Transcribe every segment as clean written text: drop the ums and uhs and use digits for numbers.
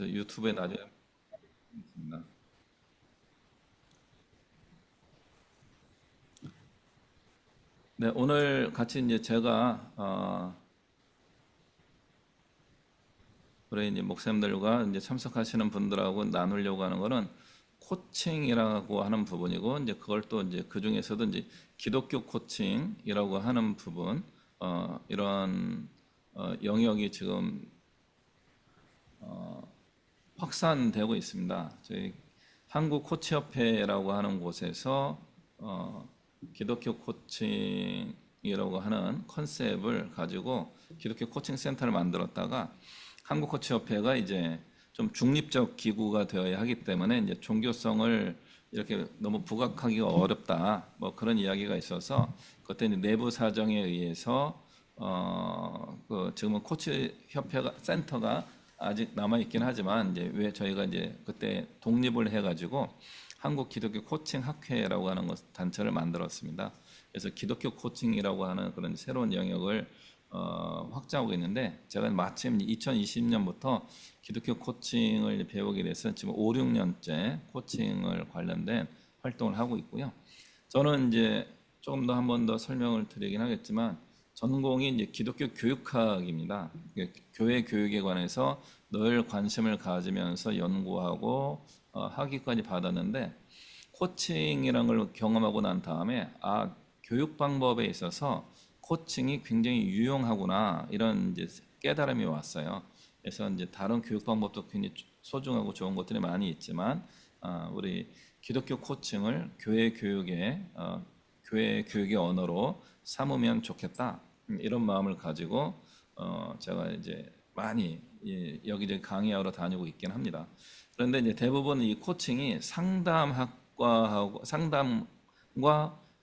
그래서 유튜브에 나중에 있습니다. 네, 오늘 같이 이제 제가 우리 이제 목사님들과 이제 참석하시는 분들하고 나누려고 하는 거는 코칭이라고 하는 부분이고, 이제 그걸 또 이제 그 중에서도 이제 기독교 코칭이라고 하는 부분, 이런 영역이 지금 확산되고 있습니다. 저희 한국 코치협회라고 하는 곳에서 기독교 코칭이라고 하는 컨셉을 가지고 기독교 코칭 센터를 만들었다가 한국 코치협회가 이제 좀 중립적 기구가 되어야 하기 때문에 이제 종교성을 이렇게 너무 부각하기가 어렵다, 뭐 그런 이야기가 있어서 그때 이제 내부 사정에 의해서 그 지금은 코치 협회가 센터가 아직 남아 있긴 하지만 이제 왜 저희가 이제 그때 독립을 해가지고 한국 기독교 코칭 학회라고 하는 단체를 만들었습니다. 그래서 기독교 코칭이라고 하는 그런 새로운 영역을 확장하고 있는데, 제가 마침 2020년부터 기독교 코칭을 배우게 돼서 지금 5, 6년째 코칭을 관련된 활동을 하고 있고요. 저는 이제 조금 더 한 번 더 설명을 드리긴 하겠지만 전공이 이제 기독교 교육학입니다. 교회 교육에 관해서 늘 관심을 가지면서 연구하고 학위까지 받았는데, 코칭이라는 걸 경험하고 난 다음에 교육 방법에 있어서 코칭이 굉장히 유용하구나, 이런 이제 깨달음이 왔어요. 그래서 이제 다른 교육 방법도 굉장히 소중하고 좋은 것들이 많이 있지만 우리 기독교 코칭을 교회 교육의 언어로 삼으면 좋겠다, 이런 마음을 가지고 제가 이제 많이 여기저기 강의하러 다니고 있긴 합니다. 그런데 이제 대부분 이 코칭이 상담과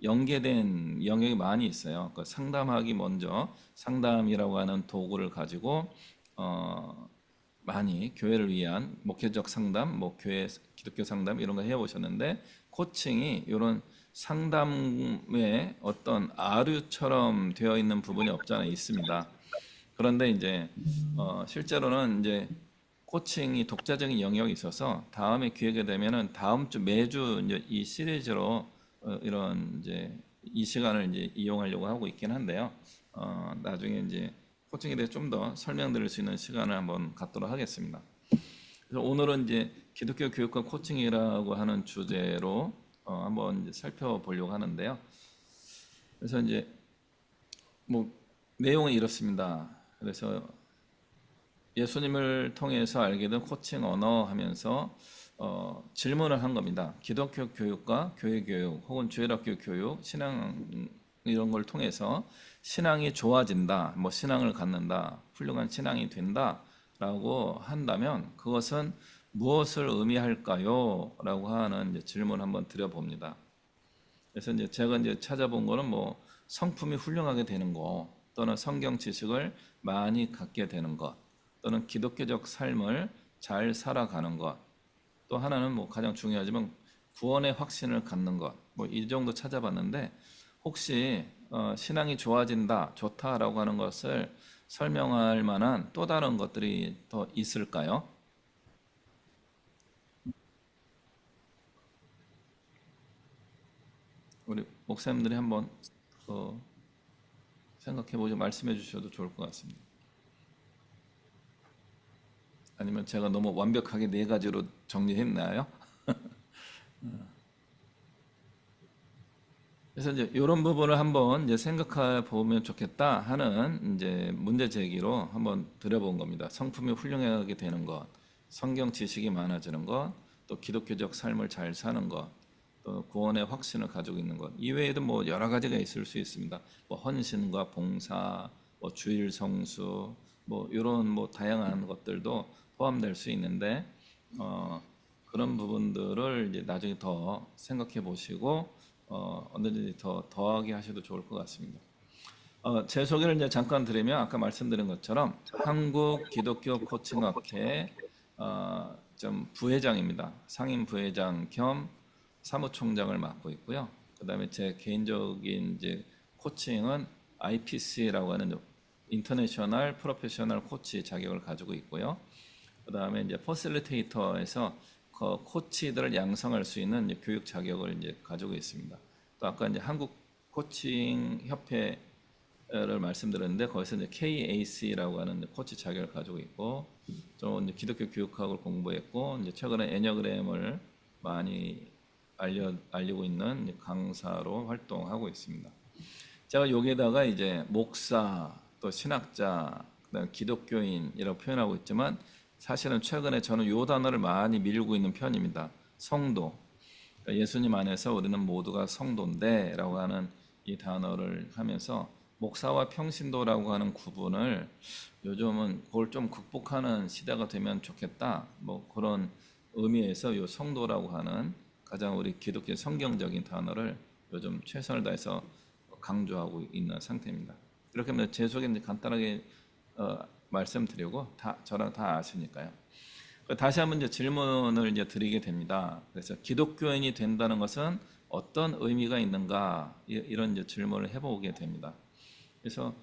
연계된 영역이 많이 있어요. 그 상담학이 먼저 상담이라고 하는 도구를 가지고 많이 교회를 위한 목회적 상담, 뭐 교회 기독교 상담 이런 거 해보셨는데, 코칭이 이런 상담의 어떤 아류처럼 되어 있는 부분이 없잖아 있습니다. 그런데 이제 실제로는 이제 코칭이 독자적인 영역이 있어서 다음에 기회가 되면은 다음 주 매주 이제 이 시리즈로 이런 이제 이 시간을 이제 이용하려고 하고 있긴 한데요. 나중에 이제 코칭에 대해 좀 더 설명드릴 수 있는 시간을 한번 갖도록 하겠습니다. 그래서 오늘은 이제 기독교 교육과 코칭이라고 하는 주제로 한번 이제 살펴보려고 하는데요. 그래서 이제 뭐 내용은 이렇습니다. 그래서 예수님을 통해서 알게 된 코칭 언어 하면서 질문을 한 겁니다. 기독교 교육과 교회 교육 혹은 주일학교 교육, 신앙 이런 걸 통해서 신앙이 좋아진다, 뭐 신앙을 갖는다, 훌륭한 신앙이 된다라고 한다면 그것은 무엇을 의미할까요? 라고 하는 이제 질문 한번 드려봅니다. 그래서 이제 제가 이제 찾아본 거는 뭐 성품이 훌륭하게 되는 거, 또는 성경 지식을 많이 갖게 되는 것, 또는 기독교적 삶을 잘 살아가는 것, 또 하나는 뭐 가장 중요하지만 구원의 확신을 갖는 것, 뭐 이 정도 찾아봤는데, 혹시 신앙이 좋아진다, 좋다라고 하는 것을 설명할 만한 또 다른 것들이 더 있을까요? 우리 목사님들이 한번 생각해 보고 말씀해 주셔도 좋을 것 같습니다. 아니면 제가 너무 완벽하게 네 가지로 정리했나요? 그래서 이제 이런 부분을 한번 이제 생각해 보면 좋겠다 하는 이제 문제 제기로 한번 드려본 겁니다. 성품이 훌륭하게 되는 것, 성경 지식이 많아지는 것, 또 기독교적 삶을 잘 사는 것, 또 구원의 확신을 가지고 있는 것. 이외에도 뭐 여러 가지가 있을 수 있습니다. 뭐 헌신과 봉사, 뭐 주일 성수, 뭐 이런 뭐 다양한 것들도 포함될 수 있는데 그런 부분들을 이제 나중에 더 생각해 보시고 언제든지 더 더하게 하셔도 좋을 것 같습니다. 제 소개를 이제 잠깐 드리면 아까 말씀드린 것처럼 한국 기독교 코칭학회 좀 부회장입니다. 상임 부회장 겸 사무총장을 맡고 있고요. 그다음에 제 개인적인 이제 코칭은 IPC라고 하는 인터내셔널 프로페셔널 코치 자격을 가지고 있고요. 그다음에 이제 퍼실리테이터에서 그 코치들을 양성할 수 있는 이제 교육 자격을 이제 가지고 있습니다. 또 아까 이제 한국 코칭 협회를 말씀드렸는데 거기서 이제 KAC라고 하는 이제 코치 자격을 가지고 있고, 또 이제 기독교 교육학을 공부했고, 이제 최근에 애니어그램을 많이 알리고 있는 이제 강사로 활동하고 있습니다. 제가 여기에다가 이제 목사, 또 신학자, 그다음 기독교인이라고 표현하고 있지만 사실은 최근에 저는 요 단어를 많이 밀고 있는 편입니다. 성도. 그러니까 예수님 안에서 우리는 모두가 성도인데라고 하는 이 단어를 하면서 목사와 평신도라고 하는 구분을 요즘은 그걸 좀 극복하는 시대가 되면 좋겠다. 뭐 그런 의미에서 요 성도라고 하는 가장 우리 기독교 성경적인 단어를 요즘 최선을 다해서 강조하고 있는 상태입니다. 이렇게 하면 제 소개 이제 간단하게 말씀드리고 저랑 다 아시니까요. 다시 한번 이제 질문을 이제 드리게 됩니다. 그래서 기독교인이 된다는 것은 어떤 의미가 있는가, 이런 이제 질문을 해보게 됩니다. 그래서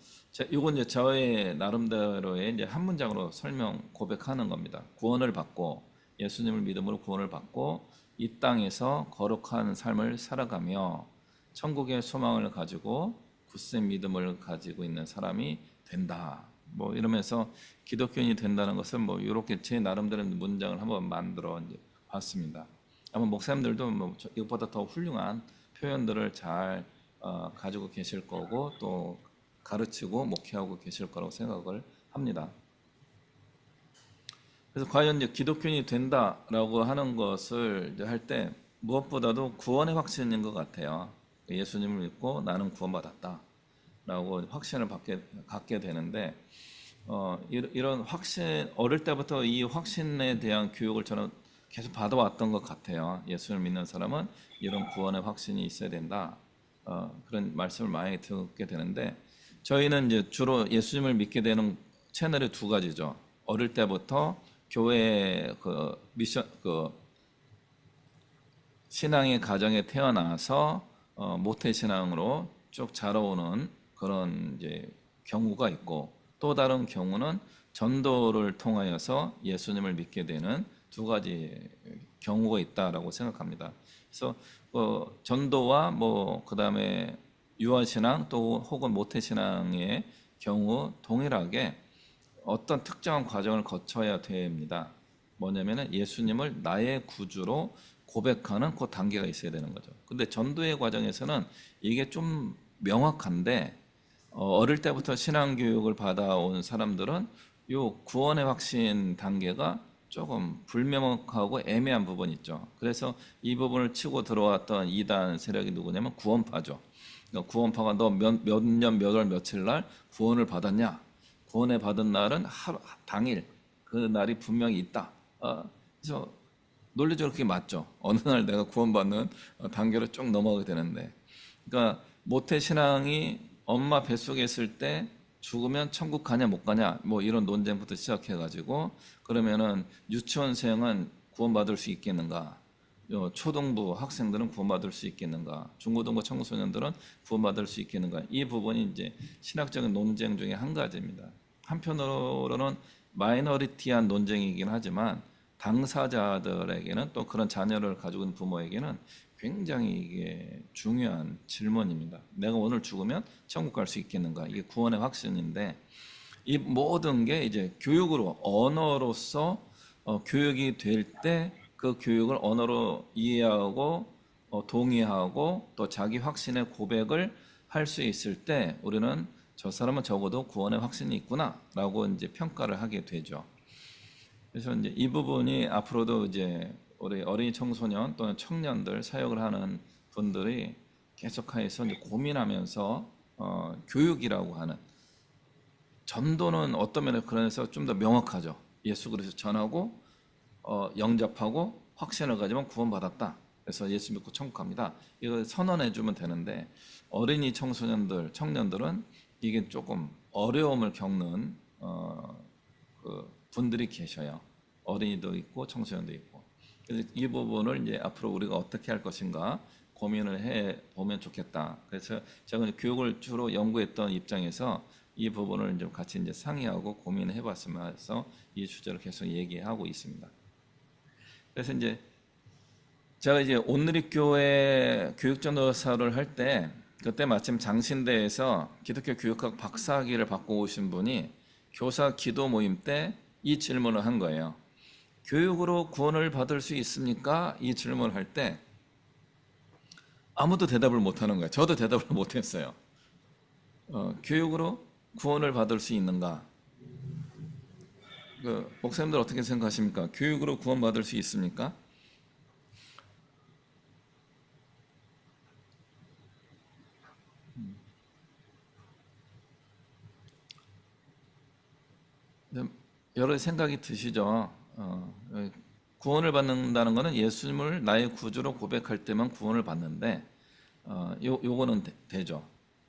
이건 이제 저의 나름대로의 이제 한 문장으로 설명 고백하는 겁니다. 구원을 받고, 예수님을 믿음으로 구원을 받고 이 땅에서 거룩한 삶을 살아가며 천국의 소망을 가지고 굳센 믿음을 가지고 있는 사람이 된다. 뭐 이러면서 기독교인이 된다는 것을 뭐 이렇게 제 나름대로 문장을 한번 만들어 이제 봤습니다. 아마 목사님들도 뭐 이것보다 더 훌륭한 표현들을 잘 가지고 계실 거고, 또 가르치고 목회하고 계실 거라고 생각을 합니다. 그래서 과연 이제 기독교인이 된다라고 하는 것을 할 때 무엇보다도 구원의 확신인 것 같아요. 예수님을 믿고 나는 구원받았다라고 확신을 갖게 되는데, 이런 확신, 어릴 때부터 이 확신에 대한 교육을 저는 계속 받아왔던 것 같아요. 예수를 믿는 사람은 이런 구원의 확신이 있어야 된다. 그런 말씀을 많이 듣게 되는데, 저희는 이제 주로 예수님을 믿게 되는 채널이 두 가지죠. 어릴 때부터 교회 그 미션, 그 신앙의 가정에 태어나서 모태 신앙으로 쭉 자라오는 그런 이제 경우가 있고, 또 다른 경우는 전도를 통하여서 예수님을 믿게 되는 두 가지 경우가 있다라고 생각합니다. 그래서 전도와 뭐 그다음에 유아신앙 또 혹은 모태신앙의 경우 동일하게 어떤 특정한 과정을 거쳐야 됩니다. 뭐냐면은 예수님을 나의 구주로 고백하는 그 단계가 있어야 되는 거죠. 근데 전도의 과정에서는 이게 좀 명확한데, 어릴 때부터 신앙교육을 받아온 사람들은 요 구원의 확신 단계가 조금 불명확하고 애매한 부분이 있죠. 그래서 이 부분을 치고 들어왔던 이단 세력이 누구냐면 구원파죠. 그러니까 구원파가 너 몇 년 몇 월 며칠 날 구원을 받았냐? 구원을 받은 날은 하루 당일 그 날이 분명히 있다. 그래서 논리적으로 그게 맞죠. 어느 날 내가 구원받는 단계로 쭉 넘어가게 되는데, 그러니까 모태 신앙이 엄마 뱃속에 있을 때 죽으면 천국 가냐 못 가냐 뭐 이런 논쟁부터 시작해가지고, 그러면은 유치원생은 구원받을 수 있겠는가? 초등부 학생들은 구원받을 수 있겠는가? 중고등부 청소년들은 구원받을 수 있겠는가? 이 부분이 이제 신학적인 논쟁 중에 한 가지입니다. 한편으로는 마이너리티한 논쟁이긴 하지만 당사자들에게는, 또 그런 자녀를 가지고 있는 부모에게는 굉장히 이게 중요한 질문입니다. 내가 오늘 죽으면 천국 갈 수 있겠는가? 이게 구원의 확신인데, 이 모든 게 이제 교육으로, 언어로서 교육이 될 때 그 교육을 언어로 이해하고 동의하고 또 자기 확신의 고백을 할 수 있을 때 우리는 저 사람은 적어도 구원의 확신이 있구나라고 이제 평가를 하게 되죠. 그래서 이제 이 부분이 앞으로도 이제 우리 어린이 청소년 또는 청년들 사역을 하는 분들이 계속해서 이제 고민하면서 교육이라고 하는, 전도는 어떤 면에서 그래서 좀 더 명확하죠. 예수 그리스도 전하고 영접하고 확신을 가지면 구원받았다. 그래서 예수 믿고 천국 갑니다. 이걸 선언해 주면 되는데, 어린이 청소년들, 청년들은 이게 조금 어려움을 겪는 그 분들이 계셔요. 어린이도 있고 청소년도 있고. 그래서 이 부분을 이제 앞으로 우리가 어떻게 할 것인가 고민을 해 보면 좋겠다. 그래서 제가 교육을 주로 연구했던 입장에서 이 부분을 좀 같이 이제 상의하고 고민해 봤으면서 이 주제를 계속 얘기하고 있습니다. 그래서 이제 제가 이제 온누리교회 교육전도사를 할 때 그때 마침 장신대에서 기독교 교육학 박사학위를 받고 오신 분이 교사 기도 모임 때 이 질문을 한 거예요. 교육으로 구원을 받을 수 있습니까? 이 질문을 할 때 아무도 대답을 못 하는 거예요. 저도 대답을 못 했어요. 교육으로 구원을 받을 수 있는가? 목사님들 어떻게 생각하십니까? 교육으로 구원받을 수 있습니까? 여러 생각이 드시죠? 구원을 받는다는 것은 예수님을 나의 구주로 고백할 때만 구원을 받는데, 요거는 되죠.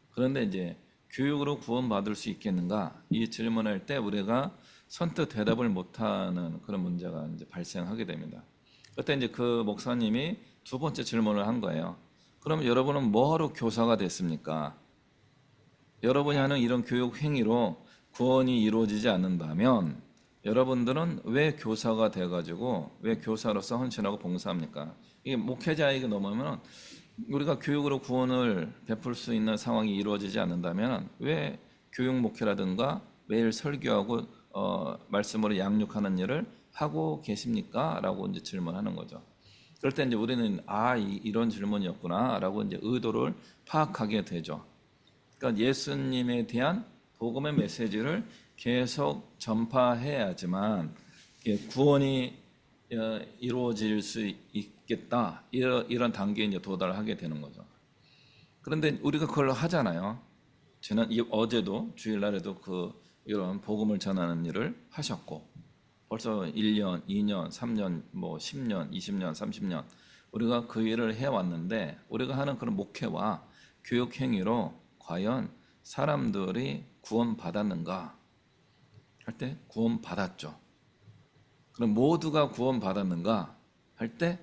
그런데 이제 교육으로 구원받을 수 있겠는가? 이 질문할 때 우리가 선뜻 대답을 못하는 그런 문제가 이제 발생하게 됩니다. 그때 이제 그 목사님이 두 번째 질문을 한 거예요. 그럼 여러분은 뭐하러 교사가 됐습니까? 여러분이 하는 이런 교육 행위로 구원이 이루어지지 않는다면 여러분들은 왜 교사가 돼가지고 왜 교사로서 헌신하고 봉사합니까? 이게 목회자에게 넘으면 우리가 교육으로 구원을 베풀 수 있는 상황이 이루어지지 않는다면 왜 교육 목회라든가 매일 설교하고 말씀으로 양육하는 일을 하고 계십니까? 라고 이제 질문하는 거죠. 그럴 때 이제 우리는 이런 질문이었구나라고 이제 의도를 파악하게 되죠. 그러니까 예수님에 대한 복음의 메시지를 계속 전파해야지만 구원이 이루어질 수 있겠다 이런 단계에 이제 도달하게 되는 거죠. 그런데 우리가 그걸 하잖아요. 어제도 주일날에도 이런 복음을 전하는 일을 하셨고 벌써 1년, 2년, 3년, 10년, 20년, 30년 우리가 그 일을 해왔는데 우리가 하는 그런 목회와 교육 행위로 과연 사람들이 구원받았는가 할 때 구원받았죠. 그럼 모두가 구원받았는가 할 때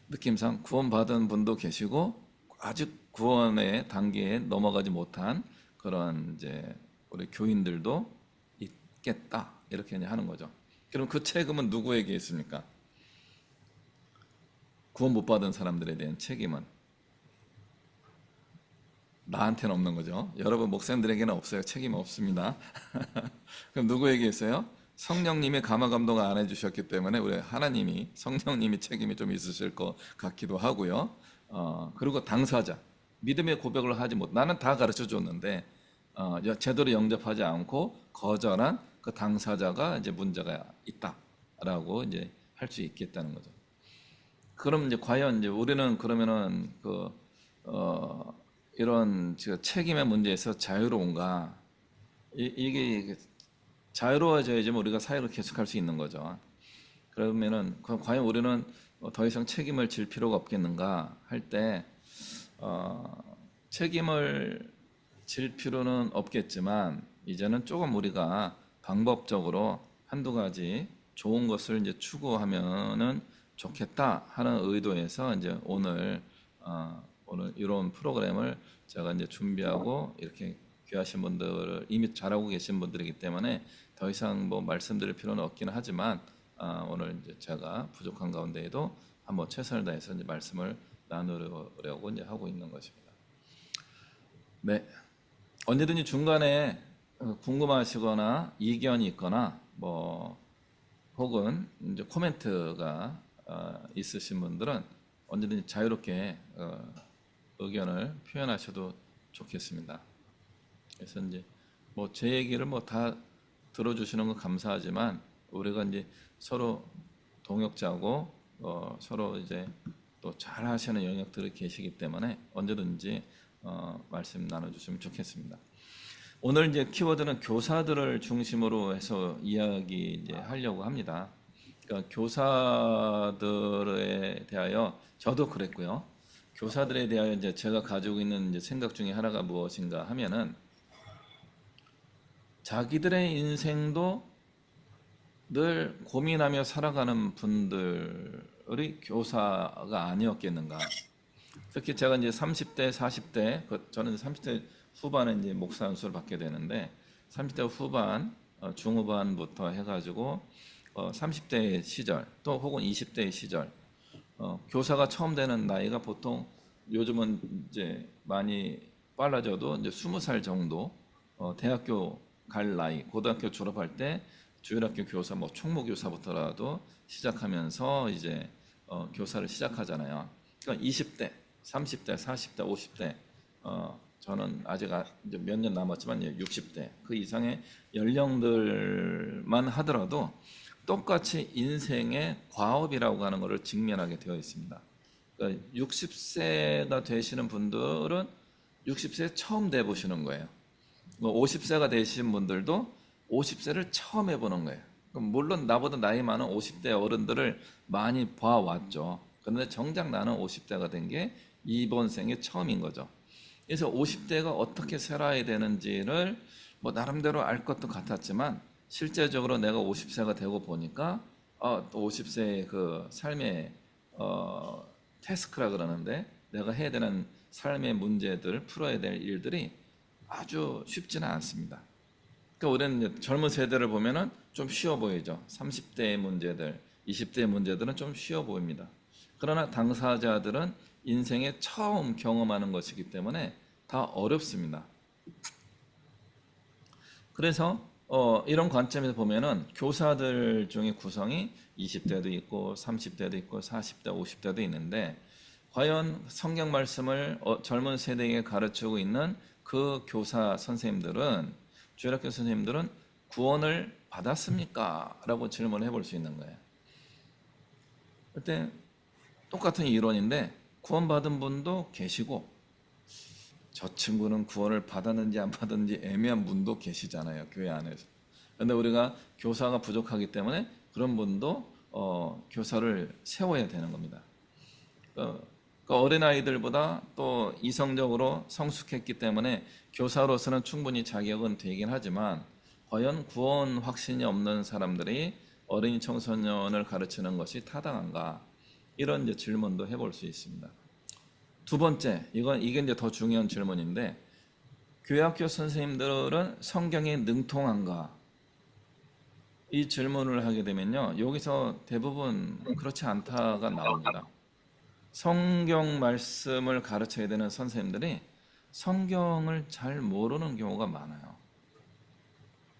느낌상 구원받은 분도 계시고 아직 구원의 단계에 넘어가지 못한 그런 이제 우리 교인들도 있겠다 이렇게 하는 거죠. 그럼 그 책임은 누구에게 있습니까? 구원 못 받은 사람들에 대한 책임은 나한테는 없는 거죠. 여러분 목사님들에게는 없어요. 책임 없습니다. 그럼 누구에게 있어요? 성령님이 감화 감동 안 해주셨기 때문에 우리 하나님이 성령님이 책임이 좀 있으실 것 같기도 하고요. 그리고 당사자 믿음의 고백을 하지 못. 나는 다 가르쳐 줬는데 제대로 영접하지 않고 거절한 그 당사자가 이제 문제가 있다라고 이제 할 수 있겠다는 거죠. 그럼 이제 과연 이제 우리는 그러면은 이런 책임의 문제에서 자유로운가? 이게 자유로워져야지만 우리가 사역을 계속할 수 있는 거죠. 그러면은 과연 우리는 더 이상 책임을 질 필요가 없겠는가 할 때 책임을 질 필요는 없겠지만 이제는 조금 우리가 방법적으로 한두 가지 좋은 것을 이제 추구하면은 좋겠다 하는 의도에서 이제 오늘 이런 프로그램을 제가 이제 준비하고 이렇게 귀하신 분들을 이미 잘하고 계신 분들이기 때문에 더 이상 말씀드릴 필요는 없기는 하지만 오늘 이제 제가 부족한 가운데에도 한번 최선을 다해서 이제 말씀을 나누려고 이제 하고 있는 것입니다. 네, 언제든지 중간에 궁금하시거나 이견이 있거나 혹은 이제 코멘트가 있으신 분들은 언제든지 자유롭게 의견을 표현하셔도 좋겠습니다. 그래서 이제 제 얘기를 다 들어주시는 건 감사하지만 우리가 이제 서로 동역자고 서로 이제 또 잘하시는 영역들이 계시기 때문에 언제든지 말씀 나눠주시면 좋겠습니다. 오늘 이제 키워드는 교사들을 중심으로 해서 이야기 이제 하려고 합니다. 그러니까 교사들에 대하여 저도 그랬고요. 교사들에 대하여 이제 제가 가지고 있는 이제 생각 중에 하나가 무엇인가 하면은 자기들의 인생도 늘 고민하며 살아가는 분들이 교사가 아니었겠는가. 특히 제가 이제 30대, 40대, 저는 30대 후반에 이제 목사 안수를 받게 되는데 30대 후반, 중후반부터 해가지고 30대의 시절 또 혹은 20대의 시절 교사가 처음 되는 나이가 보통 요즘은 이제 많이 빨라져도 이제 20살 정도 대학교 갈 나이, 고등학교 졸업할 때 주일학교 교사, 뭐 총무교사부터라도 시작하면서 이제 교사를 시작하잖아요. 그러니까 20대, 30대, 40대, 50대, 저는 아직 이제 몇 년 남았지만 60대 그 이상의 연령들만 하더라도 똑같이 인생의 과업이라고 하는 것을 직면하게 되어 있습니다. 그러니까 60세가 되시는 분들은 60세 처음 돼 보시는 거예요. 50세가 되신 분들도 50세를 처음 해보는 거예요. 물론 나보다 나이 많은 50대 어른들을 많이 봐왔죠. 그런데 정작 나는 50대가 된 게 이번 생에 처음인 거죠. 그래서 50대가 어떻게 살아야 되는지를 뭐 나름대로 알 것도 같았지만 실제적으로 내가 50세가 되고 보니까 또 50세의 그 삶의 태스크라 그러는데 내가 해야 되는 삶의 문제들, 풀어야 될 일들이 아주 쉽지는 않습니다. 그러니까 우리는 젊은 세대를 보면은 좀 쉬워 보이죠. 30대의 문제들, 20대의 문제들은 좀 쉬워 보입니다. 그러나 당사자들은 인생에 처음 경험하는 것이기 때문에 다 어렵습니다. 그래서 이런 관점에서 보면은 교사들 중에 구성이 20대도 있고 30대도 있고 40대, 50대도 있는데 과연 성경 말씀을 젊은 세대에게 가르치고 있는 그 교사 선생님들은 주일학교 선생님들은 구원을 받았습니까? 라고 질문을 해볼 수 있는 거예요. 그때 똑같은 이론인데 구원받은 분도 계시고 저 친구는 구원을 받았는지 안 받았는지 애매한 분도 계시잖아요. 교회 안에서. 그런데 우리가 교사가 부족하기 때문에 그런 분도 교사를 세워야 되는 겁니다. 그러니까 어린아이들보다 또 이성적으로 성숙했기 때문에 교사로서는 충분히 자격은 되긴 하지만 과연 구원 확신이 없는 사람들이 어린이 청소년을 가르치는 것이 타당한가? 이런 이제 질문도 해볼 수 있습니다. 두 번째, 이게 이제 더 중요한 질문인데, 교회학교 선생님들은 성경에 능통한가? 이 질문을 하게 되면요, 여기서 대부분 그렇지 않다가 나옵니다. 성경 말씀을 가르쳐야 되는 선생님들이 성경을 잘 모르는 경우가 많아요.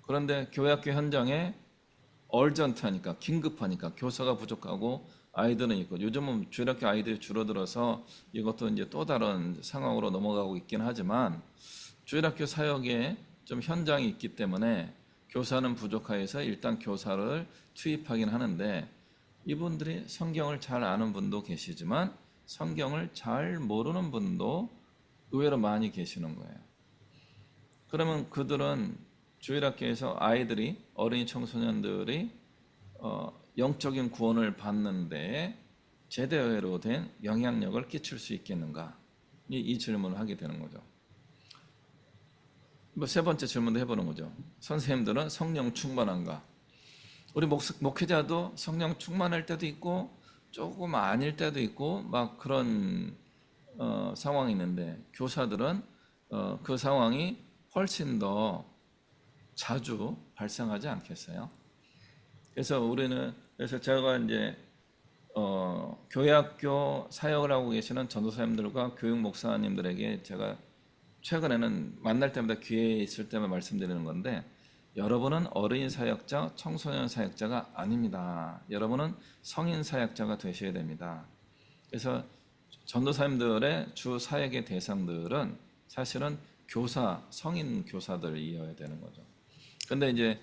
그런데 교회학교 현장에 얼전트하니까, 긴급하니까 교사가 부족하고 아이들은 있고 요즘은 주일학교 아이들이 줄어들어서 이것도 이제 또 다른 상황으로 넘어가고 있긴 하지만 주일학교 사역에 좀 현장이 있기 때문에 교사는 부족해서 일단 교사를 투입하긴 하는데 이분들이 성경을 잘 아는 분도 계시지만 성경을 잘 모르는 분도 의외로 많이 계시는 거예요. 그러면 그들은 주일학교에서 아이들이 어린이 청소년들이 영적인 구원을 받는데 제대로 된 영향력을 끼칠 수 있겠는가? 이 질문을 하게 되는 거죠. 세 번째 질문도 해보는 거죠. 선생님들은 성령 충만한가? 우리 목회자도 성령 충만할 때도 있고 조금 아닐 때도 있고 막 그런 상황이 있는데 교사들은 그 상황이 훨씬 더 자주 발생하지 않겠어요? 그래서 제가 이제 교회학교 사역을 하고 계시는 전도사님들과 교육 목사님들에게 제가 최근에는 만날 때마다 기회 있을 때만 말씀드리는 건데 여러분은 어린이 사역자, 청소년 사역자가 아닙니다. 여러분은 성인 사역자가 되셔야 됩니다. 그래서 전도사님들의 주 사역의 대상들은 사실은 교사, 성인 교사들이어야 되는 거죠. 근데 이제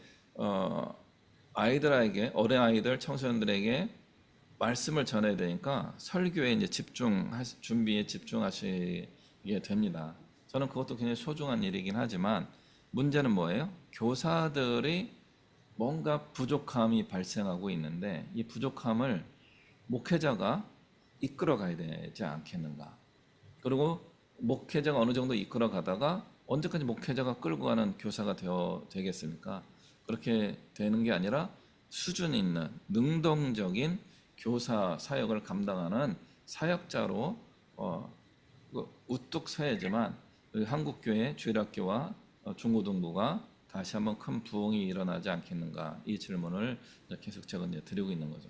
아이들에게 어린 아이들, 청소년들에게 말씀을 전해야 되니까 설교에 이제 준비에 집중하시게 됩니다. 저는 그것도 굉장히 소중한 일이긴 하지만 문제는 뭐예요? 교사들이 뭔가 부족함이 발생하고 있는데 이 부족함을 목회자가 이끌어 가야 되지 않겠는가? 그리고 목회자가 어느 정도 이끌어 가다가 언제까지 목회자가 끌고 가는 교사가 되겠습니까? 그렇게 되는 게 아니라 수준 있는 능동적인 교사 사역을 감당하는 사역자로 우뚝 서야지만 우리 한국교회 주일학교와 중고등부가 다시 한번 큰 부흥이 일어나지 않겠는가, 이 질문을 계속 제가 이제 드리고 있는 거죠.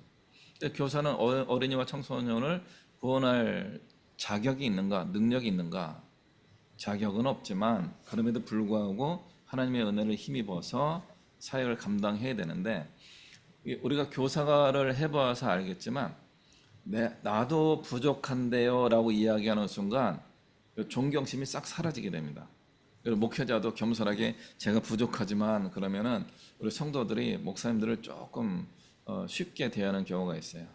근데 교사는 어린이와 청소년을 구원할 자격이 있는가, 능력이 있는가? 자격은 없지만 그럼에도 불구하고 하나님의 은혜를 힘입어서 사역을 감당해야 되는데, 우리가 교사를 해봐서 알겠지만 나도 부족한데요 라고 이야기하는 순간 존경심이 싹 사라지게 됩니다. 그리고 목회자도 겸손하게 제가 부족하지만 그러면은 우리 성도들이 목사님들을 조금 쉽게 대하는 경우가 있어요.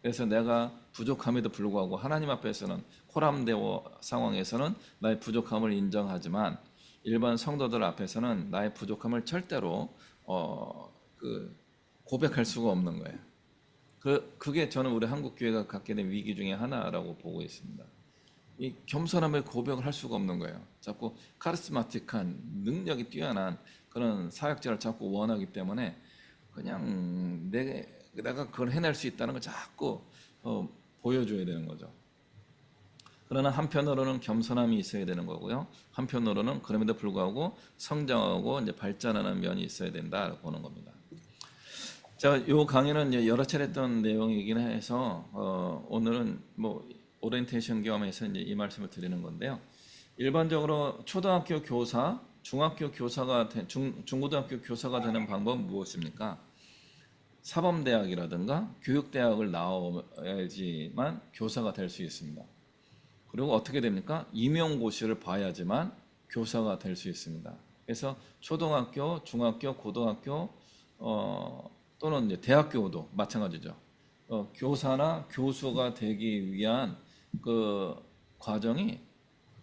그래서 내가 부족함에도 불구하고 하나님 앞에서는, 코람데오 상황에서는 나의 부족함을 인정하지만 일반 성도들 앞에서는 나의 부족함을 절대로 고백할 수가 없는 거예요. 그게 저는 우리 한국 교회가 갖게 된 위기 중에 하나라고 보고 있습니다. 이 겸손함을 고백을 할 수가 없는 거예요. 자꾸 카리스마틱한, 능력이 뛰어난 그런 사역자를 자꾸 원하기 때문에 그냥 내가 그걸 해낼 수 있다는 걸 자꾸 보여줘야 되는 거죠. 그러나 한편으로는 겸손함이 있어야 되는 거고요. 한편으로는 그럼에도 불구하고 성장하고 이제 발전하는 면이 있어야 된다고 보는 겁니다. 자, 요 강의는 이제 여러 차례 했던 내용이긴 해서 오늘은 뭐 오리엔테이션 겸해서 이제 이 말씀을 드리는 건데요. 일반적으로 초등학교 교사, 중학교 교사가 중고등학교 교사가 되는 방법은 무엇입니까? 사범대학이라든가 교육대학을 나와야지만 교사가 될 수 있습니다. 그리고 어떻게 됩니까? 임용고시를 봐야지만 교사가 될 수 있습니다. 그래서 초등학교, 중학교, 고등학교 또는 이제 대학교도 마찬가지죠. 교사나 교수가 되기 위한 그 과정이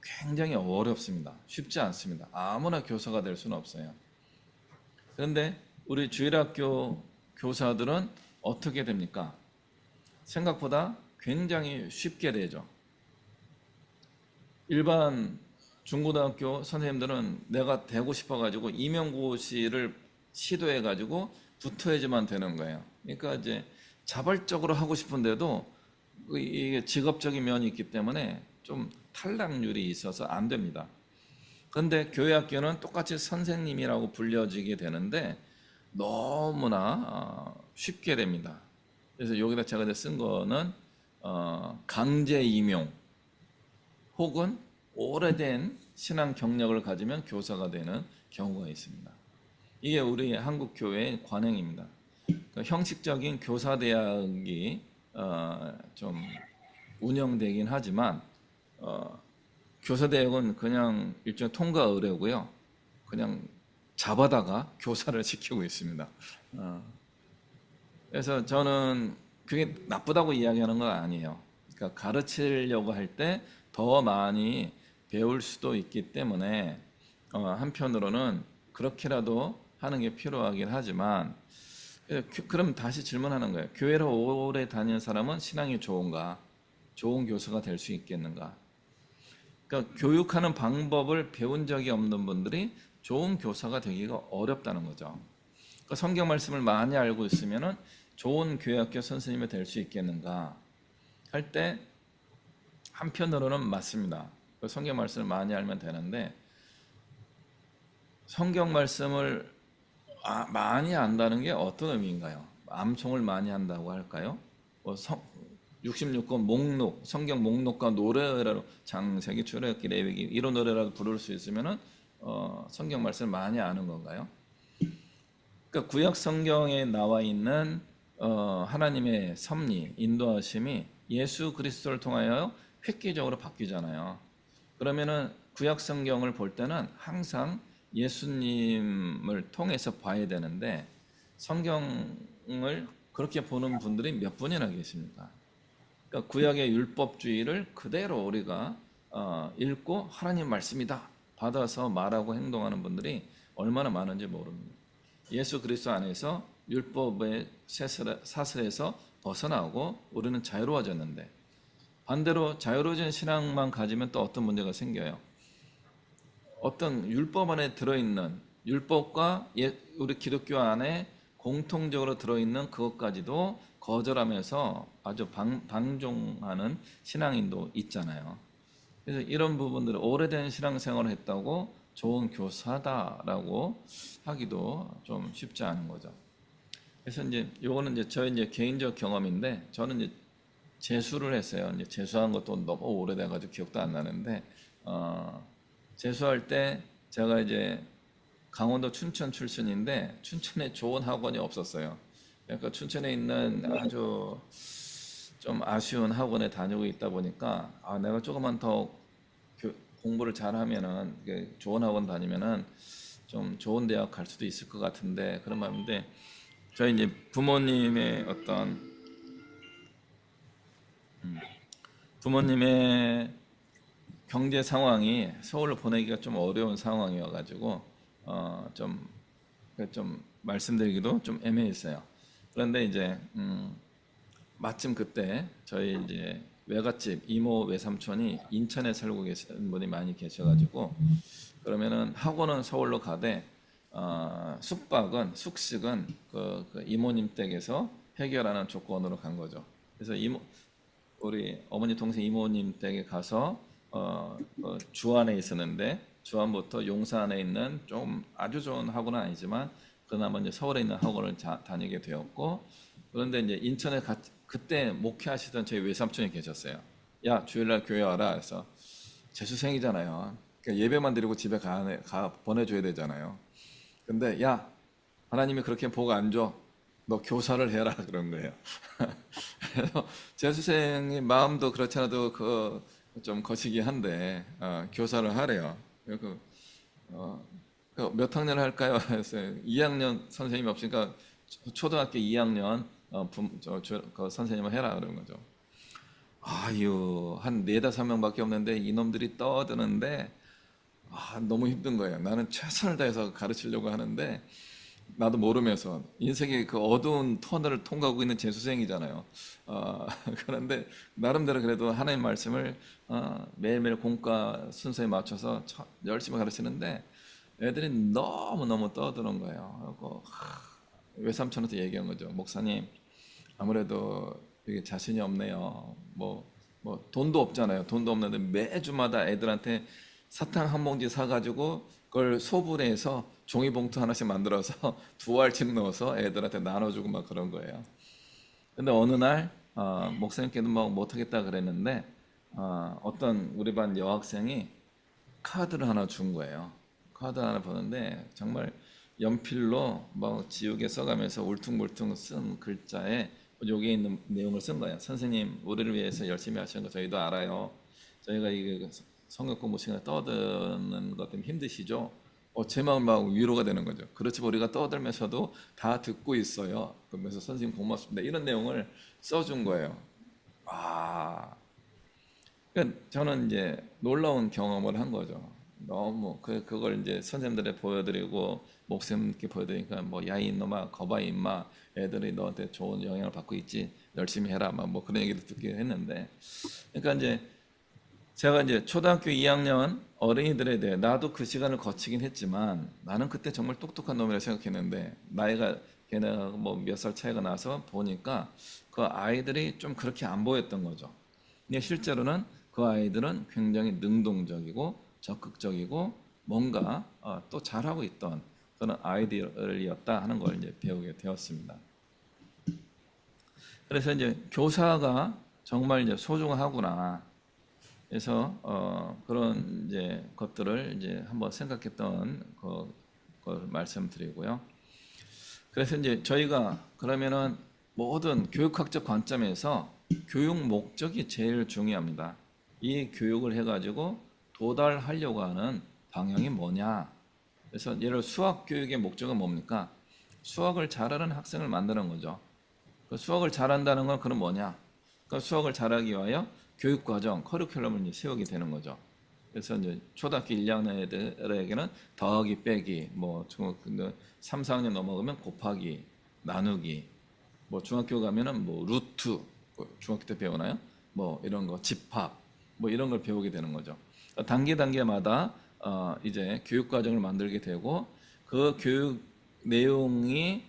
굉장히 어렵습니다. 쉽지 않습니다. 아무나 교사가 될 수는 없어요. 그런데 우리 주일학교 교사들은 어떻게 됩니까? 생각보다 굉장히 쉽게 되죠. 일반 중고등학교 선생님들은 내가 되고 싶어가지고 임용고시를 시도해가지고 붙어야지만 되는 거예요. 그러니까 이제 자발적으로 하고 싶은데도 이게 직업적인 면이 있기 때문에 좀 탈락률이 있어서 안 됩니다. 그런데 교회학교는 똑같이 선생님이라고 불려지게 되는데 너무나 쉽게 됩니다. 그래서 여기다 제가 쓴 거는 강제 임용 혹은 오래된 신앙 경력을 가지면 교사가 되는 경우가 있습니다. 이게 우리 한국 교회의 관행입니다. 그러니까 형식적인 교사 대학이 좀 운영되긴 하지만 교사 대학은 그냥 일종의 통과 의례고요. 그냥 잡아다가 교사를 시키고 있습니다. 그래서 저는 그게 나쁘다고 이야기하는 건 아니에요. 그러니까 가르치려고 할 때 더 많이 배울 수도 있기 때문에 한편으로는 그렇게라도 하는 게 필요하긴 하지만, 그럼 다시 질문하는 거예요. 교회를 오래 다니는 사람은 신앙이 좋은가? 좋은 교사가 될 수 있겠는가? 그러니까 교육하는 방법을 배운 적이 없는 분들이 좋은 교사가 되기가 어렵다는 거죠. 그러니까 성경 말씀을 많이 알고 있으면은 좋은 교회학교 선생님이 될 수 있겠는가 할 때 한편으로는 맞습니다. 성경 말씀을 많이 알면 되는데, 성경 말씀을 많이 안다는 게 어떤 의미인가요? 암송을 많이 한다고 할까요? 66권 목록, 성경 목록과 노래라도 창세기, 출애굽기, 레위기 이런 노래라도 부를 수 있으면은 성경 말씀을 많이 아는 건가요? 그러니까 구약 성경에 나와 있는 하나님의 섭리, 인도하심이 예수 그리스도를 통하여 획기적으로 바뀌잖아요. 그러면은 구약 성경을 볼 때는 항상 예수님을 통해서 봐야 되는데 성경을 그렇게 보는 분들이 몇 분이나 계십니까? 그러니까 구약의 율법주의를 그대로 우리가 읽고 하나님 말씀이다 받아서 말하고 행동하는 분들이 얼마나 많은지 모릅니다. 예수 그리스도 안에서 율법의 사슬에서 벗어나고 우리는 자유로워졌는데, 반대로 자유로워진 신앙만 가지면 또 어떤 문제가 생겨요? 어떤 율법 안에 들어있는, 율법과 우리 기독교 안에 공통적으로 들어있는 그것까지도 거절하면서 아주 방종하는 신앙인도 있잖아요. 그래서 이런 부분들을 오래된 신앙생활을 했다고 좋은 교사다라고 하기도 좀 쉽지 않은 거죠. 그래서 이제 요거는 이제 저의 이제 개인적 경험인데, 저는 이제 재수를 했어요. 이제 재수한 것도 너무 오래돼가지고 기억도 안 나는데, 재수할 때 제가 이제 강원도 춘천 출신인데 춘천에 좋은 학원이 없었어요. 그러니까 춘천에 있는 아주 좀 아쉬운 학원에 다니고 있다 보니까, 내가 조금만 더 공부를 잘하면은, 좋은 학원 다니면은 좀 좋은 대학 갈 수도 있을 것 같은데, 그런 마음인데, 저희 이제 부모님의 경제 상황이 서울로 보내기가 좀 어려운 상황이어가지고 좀 말씀드리기도 좀 애매했어요. 그런데 이제 마침 그때 저희 이제 외갓집 이모 외삼촌이 인천에 살고 계신 분이 많이 계셔가지고, 그러면은 학원은 서울로 가되 숙식은 그 이모님 댁에서 해결하는 조건으로 간 거죠. 그래서 우리 어머니 동생 이모님 댁에 가서 주안에 있었는데, 주안부터 용산에 있는 좀 아주 좋은 학원은 아니지만 그나마 이제 서울에 있는 학원을 다니게 되었고, 그런데 이제 그때 목회하시던 저희 외삼촌이 계셨어요. 야, 주일날 교회 와라 해서, 재수생이잖아요. 그러니까 예배만 드리고 집에 보내줘야 되잖아요. 근데 야, 하나님이 그렇게 복 안 줘. 너 교사를 해라 그런 거예요. 그래서 재수생의 마음도 그렇지 않아도 좀 거시기 한데 교사를 하래요. 그, 어, 몇 학년 할까요? 그래서 2학년 선생님이 없으니까 초등학교 2학년 그 선생님을 해라 그런 거죠. 아유, 한 네다섯 명밖에 없는데 이놈들이 떠드는데 너무 힘든 거예요. 나는 최선을 다해서 가르치려고 하는데, 나도 모르면서 인생의 그 어두운 터널을 통과하고 있는 재수생이잖아요. 어, 그런데 나름대로 그래도 하나님 말씀을 매일매일 공과 순서에 맞춰서 열심히 가르치는데, 애들이 너무너무 떠드는 거예요. 그리고 외삼촌한테 얘기한 거죠. 목사님, 아무래도 이게 자신이 없네요. 돈도 없잖아요. 돈도 없는데 매주마다 애들한테 사탕 한 봉지 사가지고 그걸 소분해서 종이봉투 하나씩 만들어서 두 알씩 넣어서 애들한테 나눠주고 막 그런 거예요. 근데 어느 날 목사님께도 막 못하겠다 그랬는데, 어떤 우리 반 여학생이 카드를 하나 준 거예요. 카드 하나 보는데 정말 연필로 막 지우개 써가면서 울퉁불퉁 쓴 글자에 여기에 있는 내용을 쓴 거예요. 선생님, 우리를 위해서 열심히 하시는 거 저희도 알아요. 저희가 이게 성경 공부 시간에 떠드는 것 때문에 힘드시죠? 제 마음 막 위로가 되는 거죠. 그렇지만 우리가 떠들면서도 다 듣고 있어요. 그러면서 선생님 고맙습니다. 이런 내용을 써준 거예요. 아, 그러니까 저는 이제 놀라운 경험을 한 거죠. 너무 그걸 이제 선생님들에 보여드리고 목사님께 보여드리니까, 뭐 야 이놈아 거봐 임마, 애들이 너한테 좋은 영향을 받고 있지, 열심히 해라 막 뭐 그런 얘기도 듣긴 했는데, 그러니까 이제 제가 이제 초등학교 2학년 어린이들에 대해, 나도 그 시간을 거치긴 했지만 나는 그때 정말 똑똑한 놈이라 생각했는데, 나이가 걔네가 뭐 몇 살 차이가 나서 보니까 그 아이들이 좀 그렇게 안 보였던 거죠. 근데 실제로는 그 아이들은 굉장히 능동적이고 적극적이고 뭔가 또 잘하고 있던 그런 아이들이었다 하는 걸 이제 배우게 되었습니다. 그래서 이제 교사가 정말 이제 소중하구나. 그래서 그런 이제 것들을 이제 한번 생각했던 걸 말씀드리고요. 그래서 이제 저희가 그러면은 모든 교육학적 관점에서 교육 목적이 제일 중요합니다. 이 교육을 해가지고 도달하려고 하는 방향이 뭐냐. 그래서 예를 들어 수학 교육의 목적은 뭡니까? 수학을 잘하는 학생을 만드는 거죠. 그 수학을 잘한다는 건 그럼 뭐냐? 그 수학을 잘하기 위하여 교육 과정, 커리큘럼을 이제 세우게 되는 거죠. 그래서 이제 초등학교 1학년 애들에게는 더하기, 빼기, 뭐 중학교 3, 4학년 넘어가면 곱하기, 나누기, 뭐 중학교 가면은 뭐 루트, 중학교 때 배우나요? 뭐 이런 거, 집합, 뭐 이런 걸 배우게 되는 거죠. 단계마다 이제 교육 과정을 만들게 되고, 그 교육 내용이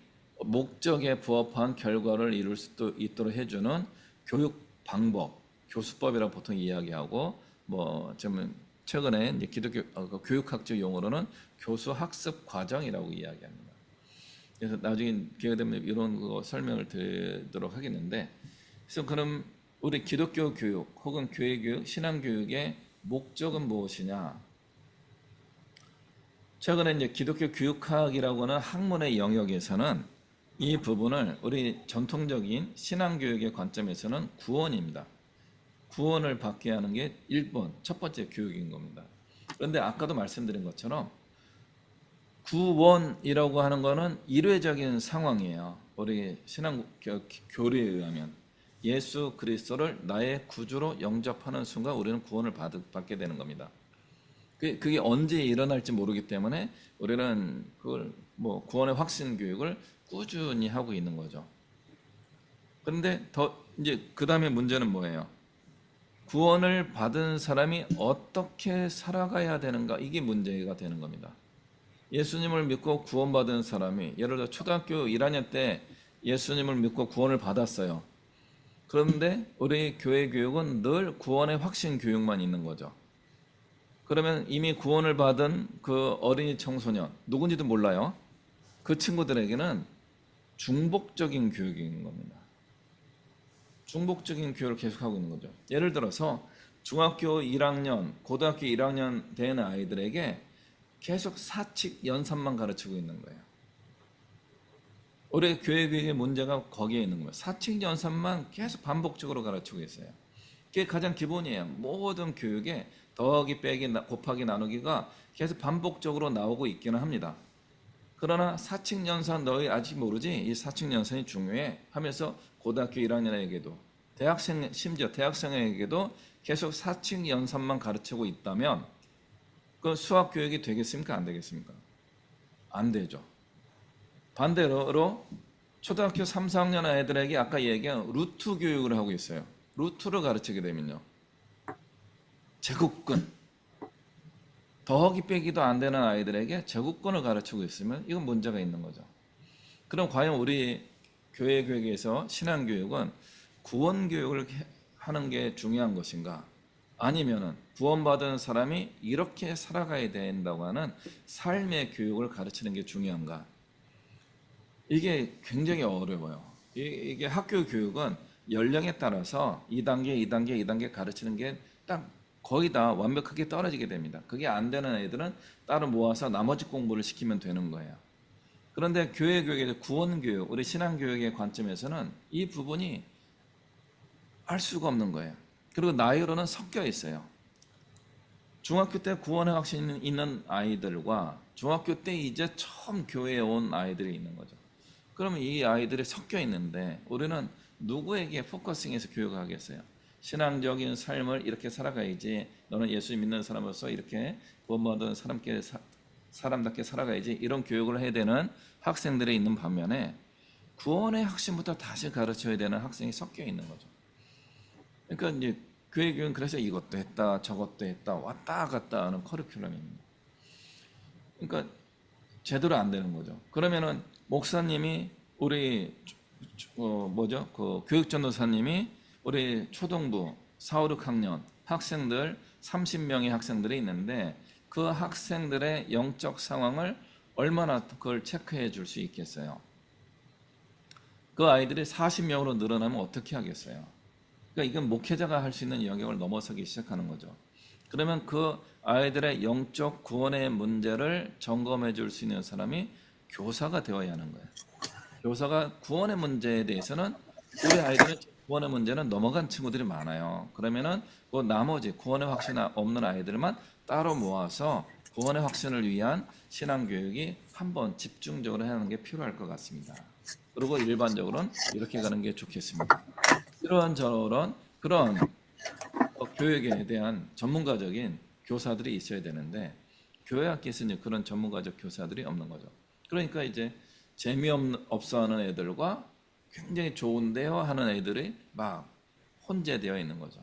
목적에 부합한 결과를 이룰 수 있도록 해주는 교육 방법, 교수법이라고 보통 이야기하고, 좀 최근에 이제 기독교 그 교육학적 용어로는 교수 학습 과정이라고 이야기합니다. 그래서 나중에 기회가 되면 이런 거 설명을 드리도록 하겠는데, 그래서 그럼 우리 기독교 교육 혹은 교회 교육, 신앙 교육의 목적은 무엇이냐? 최근에 이제 기독교 교육학이라고 하는 학문의 영역에서는 이 부분을 우리 전통적인 신앙 교육의 관점에서는 구원입니다. 구원을 받게 하는 게 1번, 첫 번째 교육인 겁니다. 그런데 아까도 말씀드린 것처럼 구원이라고 하는 거는 일회적인 상황이에요. 우리 신앙 교리에 의하면 예수 그리스도를 나의 구주로 영접하는 순간 우리는 구원을 받게 되는 겁니다. 그게 언제 일어날지 모르기 때문에 우리는 그걸 구원의 확신 교육을 꾸준히 하고 있는 거죠. 그런데 이제 그 다음에 문제는 뭐예요? 구원을 받은 사람이 어떻게 살아가야 되는가? 이게 문제가 되는 겁니다. 예수님을 믿고 구원받은 사람이 예를 들어 초등학교 1학년 때 예수님을 믿고 구원을 받았어요. 그런데 우리 교회 교육은 늘 구원의 확신 교육만 있는 거죠. 그러면 이미 구원을 받은 그 어린이 청소년 누군지도 몰라요. 그 친구들에게는 중복적인 교육인 겁니다. 중복적인 교육을 계속하고 있는 거죠. 예를 들어서 중학교 1학년, 고등학교 1학년 된 아이들에게 계속 사칙 연산만 가르치고 있는 거예요. 우리 교회 교육의 문제가 거기에 있는 거예요. 사칙 연산만 계속 반복적으로 가르치고 있어요. 그게 가장 기본이에요. 모든 교육에 더하기, 빼기, 곱하기, 나누기가 계속 반복적으로 나오고 있기는 합니다. 그러나 사칙 연산 너희 아직 모르지? 이 사칙 연산이 중요해 하면서 고등학교 1학년에게도 대학생, 심지어 대학생에게도 계속 사칙 연산만 가르치고 있다면 그 수학 교육이 되겠습니까? 안 되겠습니까? 안 되죠. 반대로 초등학교 3, 4학년 아이들에게 아까 얘기한 루트 교육을 하고 있어요. 루트를 가르치게 되면요. 제곱근, 더하기 빼기도 안 되는 아이들에게 제곱근을 가르치고 있으면 이건 문제가 있는 거죠. 그럼 과연 우리 교회 교육에서 신앙 교육은 구원 교육을 하는 게 중요한 것인가? 아니면은 구원받은 사람이 이렇게 살아가야 된다고 하는 삶의 교육을 가르치는 게 중요한가? 이게 굉장히 어려워요. 이게 학교 교육은 연령에 따라서 2단계, 2단계, 2단계 가르치는 게 딱 거의 다 완벽하게 떨어지게 됩니다. 그게 안 되는 애들은 따로 모아서 나머지 공부를 시키면 되는 거예요. 그런데 교회 교육에서 구원 교육, 우리 신앙 교육의 관점에서는 이 부분이 알 수가 없는 거예요. 그리고 나이로는 섞여 있어요. 중학교 때 구원의 확신이 있는 아이들과 중학교 때 이제 처음 교회에 온 아이들이 있는 거죠. 그러면 이 아이들이 섞여 있는데 우리는 누구에게 포커싱해서 교육을 하겠어요? 신앙적인 삶을 이렇게 살아가야지, 너는 예수 믿는 사람으로서 이렇게 구원받은 사람답게 살아가야지, 이런 교육을 해야 되는 학생들이 있는 반면에 구원의 확신부터 다시 가르쳐야 되는 학생이 섞여 있는 거죠. 그러니까 이제 교회 교육은 그래서 이것도 했다 저것도 했다 왔다 갔다 하는 커리큘럼입니다. 그러니까 제대로 안 되는 거죠. 그러면은 목사님이 우리 그 교육전도사님이 우리 초등부 4, 5, 6학년 학생들 30명의 학생들이 있는데 그 학생들의 영적 상황을 얼마나 그걸 체크해 줄 수 있겠어요? 그 아이들이 40명으로 늘어나면 어떻게 하겠어요? 그러니까 이건 목회자가 할 수 있는 영역을 넘어서기 시작하는 거죠. 그러면 그 아이들의 영적 구원의 문제를 점검해 줄 수 있는 사람이 교사가 되어야 하는 거예요. 교사가 구원의 문제에 대해서는 우리 아이들은 구원의 문제는 넘어간 친구들이 많아요. 그러면은 그 나머지 구원의 확신 없는 아이들만 따로 모아서 구원의 확신을 위한 신앙 교육이 한번 집중적으로 하는 게 필요할 것 같습니다. 그리고 일반적으로는 이렇게 가는 게 좋겠습니다. 이러한 저런 그런 교육에 대한 전문가적인 교사들이 있어야 되는데 교회 학교에서는 그런 전문가적 교사들이 없는 거죠. 그러니까 이제 재미없어 하는 애들과 굉장히 좋은데요 하는 애들이 막 혼재되어 있는 거죠.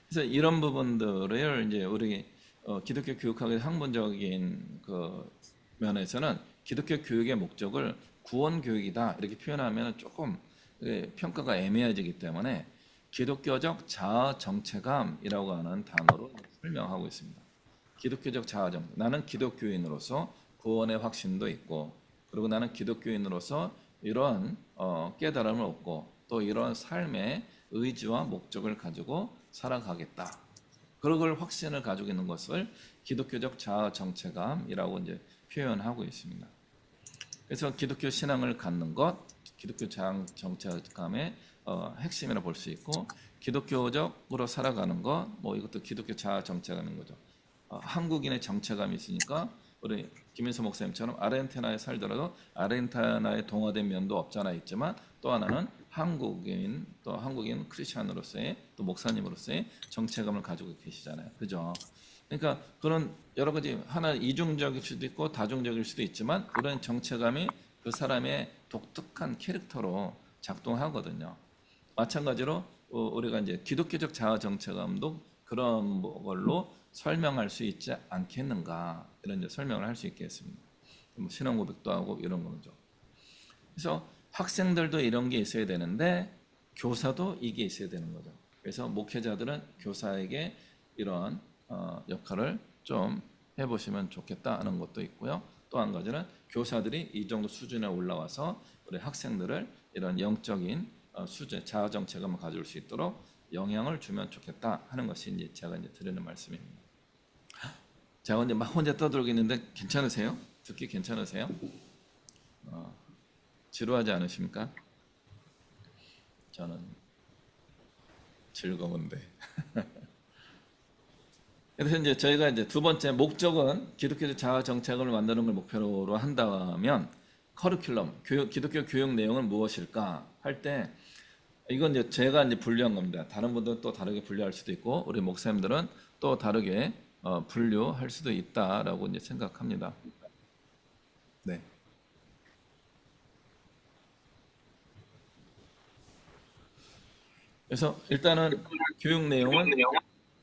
그래서 이런 부분들을 이제 우리 기독교 교육학의 학문적인 그 면에서는 기독교 교육의 목적을 구원 교육이다 이렇게 표현하면 조금 평가가 애매해지기 때문에 기독교적 자아 정체감이라고 하는 단어로 설명하고 있습니다. 기독교적 자아 정체. 나는 기독교인으로서 구원의 확신도 있고, 그리고 나는 기독교인으로서 이런 깨달음을 얻고 또 이런 삶의 의지와 목적을 가지고 살아가겠다. 그걸 확신을 가지고 있는 것을 기독교적 자아 정체감이라고 이제 표현하고 있습니다. 그래서 기독교 신앙을 갖는 것, 기독교 자아 정체감의 핵심이라 볼 수 있고, 기독교적으로 살아가는 것, 뭐 이것도 기독교 자아 정체감인 거죠. 한국인의 정체감이 있으니까 우리 김인수 목사님처럼 아르헨티나에 살더라도 아르헨티나에 동화된 면도 없잖아 있지만, 또 하나는 한국인, 또 한국인 크리스천으로서의, 또 목사님으로서의 정체감을 가지고 계시잖아요. 그죠? 그러니까 그런 여러 가지, 하나 이중적일 수도 있고 다중적일 수도 있지만, 그런 정체감이 그 사람의 독특한 캐릭터로 작동하거든요. 마찬가지로 우리가 이제 기독교적 자아 정체감도 그런 걸로 설명할 수 있지 않겠는가, 이런 이제 설명을 할 수 있겠습니다. 뭐 신앙 고백도 하고 이런 거죠. 그래서 학생들도 이런 게 있어야 되는데 교사도 이게 있어야 되는 거죠. 그래서 목회자들은 교사에게 이런 역할을 좀 해보시면 좋겠다 하는 것도 있고요. 또 한 가지는 교사들이 이 정도 수준에 올라와서 우리 학생들을 이런 영적인 수준, 자아 정체감을 가질 수 있도록 영향을 주면 좋겠다 하는 것이 이제 제가 이제 드리는 말씀입니다. 제가 이제 막 혼자 떠들고 있는데 괜찮으세요? 듣기 괜찮으세요? 지루하지 않으십니까? 저는 즐거운데. 그래서 이제 저희가 이제 두 번째 목적은 기독교적 자아 정책을 만드는 걸 목표로 한다면 커리큘럼, 기독교 교육 내용은 무엇일까 할 때, 이건 이제 제가 이제 분류한 겁니다. 다른 분들은 또 다르게 분류할 수도 있고 우리 목사님들은 또 다르게 분류할 수도 있다라고 이제 생각합니다. 네. 그래서 일단은 교육 내용은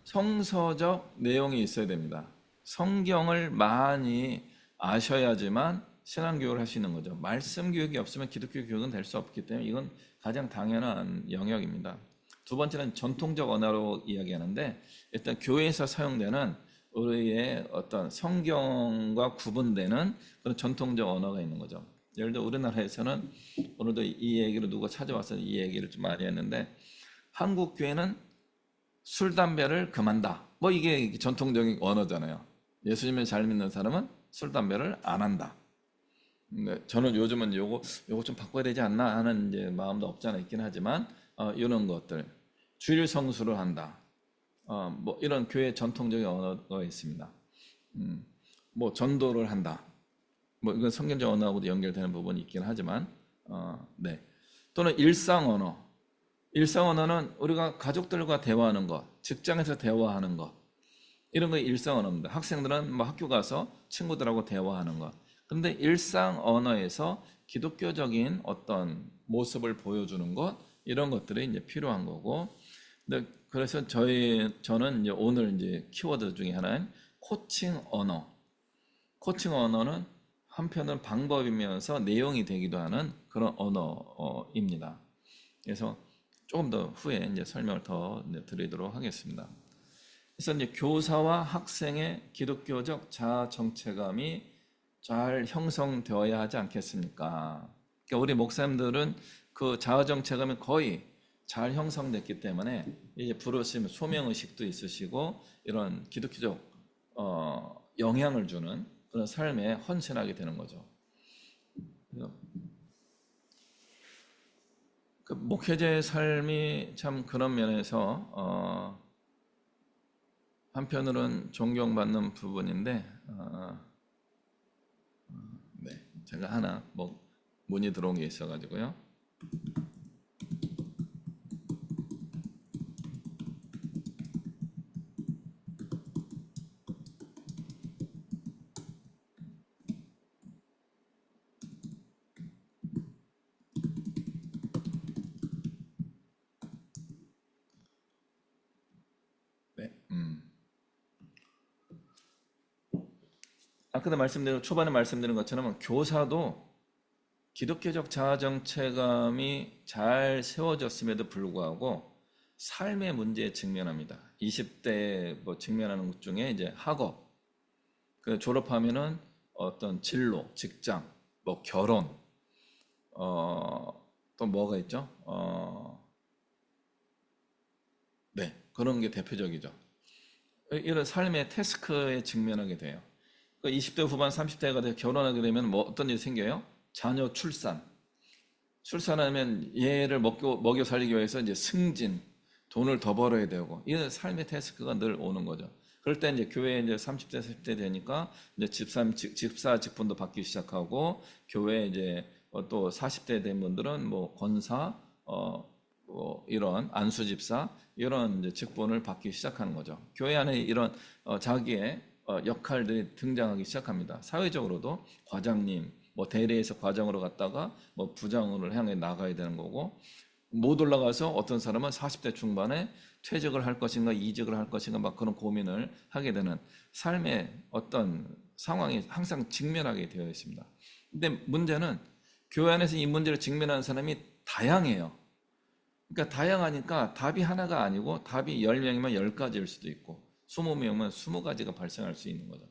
성서적 내용이 있어야 됩니다. 성경을 많이 아셔야지만 신앙교육을 할 수 있는 거죠. 말씀 교육이 없으면 기독교 교육은 될 수 없기 때문에 이건 가장 당연한 영역입니다. 두 번째는 전통적 언어로 이야기하는데, 일단 교회에서 사용되는 우리의 어떤 성경과 구분되는 그런 전통적 언어가 있는 거죠. 예를 들어 우리나라에서는, 오늘도 이 얘기를 누가 찾아와서 이 얘기를 좀 많이 했는데, 한국 교회는 술, 담배를 금한다. 뭐 이게 전통적인 언어잖아요. 예수님을 잘 믿는 사람은 술, 담배를 안 한다. 근데 저는 요즘은 요거 좀 바꿔야 되지 않나 하는 이제 마음도 없지 않아 있긴 하지만, 이런 것들, 주일 성수를 한다. 뭐 이런 교회 전통적인 언어가 있습니다. 뭐 전도를 한다. 뭐 이건 성경적 언어하고도 연결되는 부분이 있긴 하지만, 네. 또는 일상 언어. 일상 언어는 우리가 가족들과 대화하는 것, 직장에서 대화하는 것, 이런 거 일상 언어입니다. 학생들은 뭐 학교 가서 친구들하고 대화하는 것. 근데 일상 언어에서 기독교적인 어떤 모습을 보여주는 것, 이런 것들이 이제 필요한 거고. 근데 그래서 저는 이제 오늘 이제 키워드 중에 하나인 코칭 언어. 코칭 언어는 한편은 방법이면서 내용이 되기도 하는 그런 언어입니다. 그래서 조금 더 후에 이제 설명을 더 드리도록 하겠습니다. 그래서 이제 교사와 학생의 기독교적 자아 정체감이 잘 형성되어야 하지 않겠습니까? 그러니까 우리 목사님들은 그 자아 정체감이 거의 잘 형성됐기 때문에 이제 부르시면 소명 의식도 있으시고 이런 기독교적 영향을 주는 그런 삶에 헌신하게 되는 거죠. 그 목회자의 삶이 참 그런 면에서 한편으로는 존경받는 부분인데, 네, 제가 하나 뭐 문의 들어온 게 있어가지고요. 네, 아까도 초반에 말씀드린 것처럼 교사도 기독교적 자아 정체감이 잘 세워졌음에도 불구하고 삶의 문제에 직면합니다. 20대 뭐 직면하는 것 중에 이제 학업, 그 졸업하면은 어떤 진로, 직장, 뭐 결혼, 또 뭐가 있죠? 네, 그런 게 대표적이죠. 이런 삶의 태스크에 직면하게 돼요. 20대 후반, 30대가 돼 결혼하게 되면 뭐 어떤 일이 생겨요? 자녀 출산. 출산하면 얘를 먹여 살리기 위해서 이제 승진, 돈을 더 벌어야 되고, 이런 삶의 태스크가 늘 오는 거죠. 그럴 때 이제 교회에 이제 30대, 40대 되니까 이제 집사 직분도 받기 시작하고, 교회에 이제 또 40대 된 분들은 뭐 권사, 뭐 이런 안수집사, 이런 이제 직분을 받기 시작하는 거죠. 교회 안에 이런 자기의 역할들이 등장하기 시작합니다. 사회적으로도 과장님, 뭐 대리에서 과장으로 갔다가 뭐 부장으로 향해 나가야 되는 거고, 못 올라가서 어떤 사람은 40대 중반에 퇴직을 할 것인가 이직을 할 것인가 막 그런 고민을 하게 되는 삶의 어떤 상황이 항상 직면하게 되어 있습니다. 근데 문제는 교회 안에서 이 문제를 직면하는 사람이 다양해요. 그러니까 다양하니까 답이 하나가 아니고 답이 10명이면 10가지일 수도 있고 20명이면 20가지가 발생할 수 있는 거죠.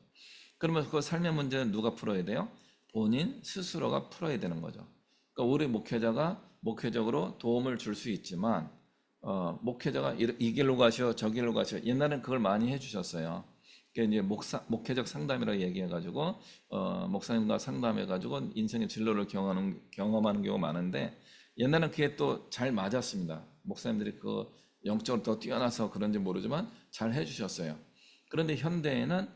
그러면 그 삶의 문제는 누가 풀어야 돼요? 본인 스스로가 풀어야 되는 거죠. 그러니까 우리 목회자가 목회적으로 도움을 줄 수 있지만 목회자가 이 길로 가시오 저 길로 가시오 옛날엔 그걸 많이 해주셨어요. 그러니까 이제 목회적 상담이라고 얘기해가지고 목사님과 상담해가지고 인생의 진로를 경험하는 경우가 많은데 옛날엔 그게 또 잘 맞았습니다. 목사님들이 그 영적으로 더 뛰어나서 그런지 모르지만 잘 해주셨어요. 그런데 현대에는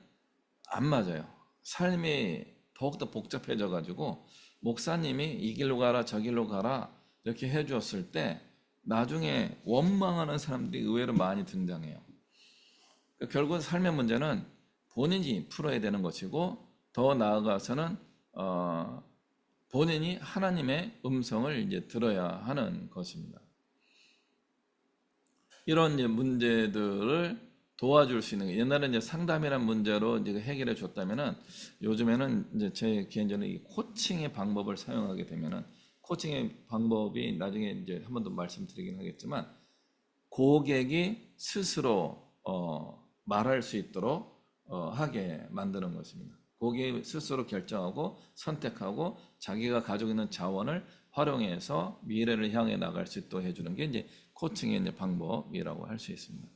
안 맞아요. 삶이 더욱더 복잡해져 가지고 목사님이 이 길로 가라 저 길로 가라 이렇게 해주었을 때 나중에 원망하는 사람들이 의외로 많이 등장해요. 그러니까 결국 삶의 문제는 본인이 풀어야 되는 것이고 더 나아가서는 본인이 하나님의 음성을 이제 들어야 하는 것입니다. 이런 이제 문제들을 도와줄 수 있는 게 옛날에 이제 상담이란 문제로 이제 해결해 줬다면은 요즘에는 이제 제 개인적으로 이 코칭의 방법을 사용하게 되면은 코칭의 방법이 나중에 이제 한 번 더 말씀드리긴 하겠지만 고객이 스스로 말할 수 있도록 하게 만드는 것입니다. 고객이 스스로 결정하고 선택하고 자기가 가지고 있는 자원을 활용해서 미래를 향해 나갈 수 있도록 해주는 게 이제 코칭의 이제 방법이라고 할 수 있습니다.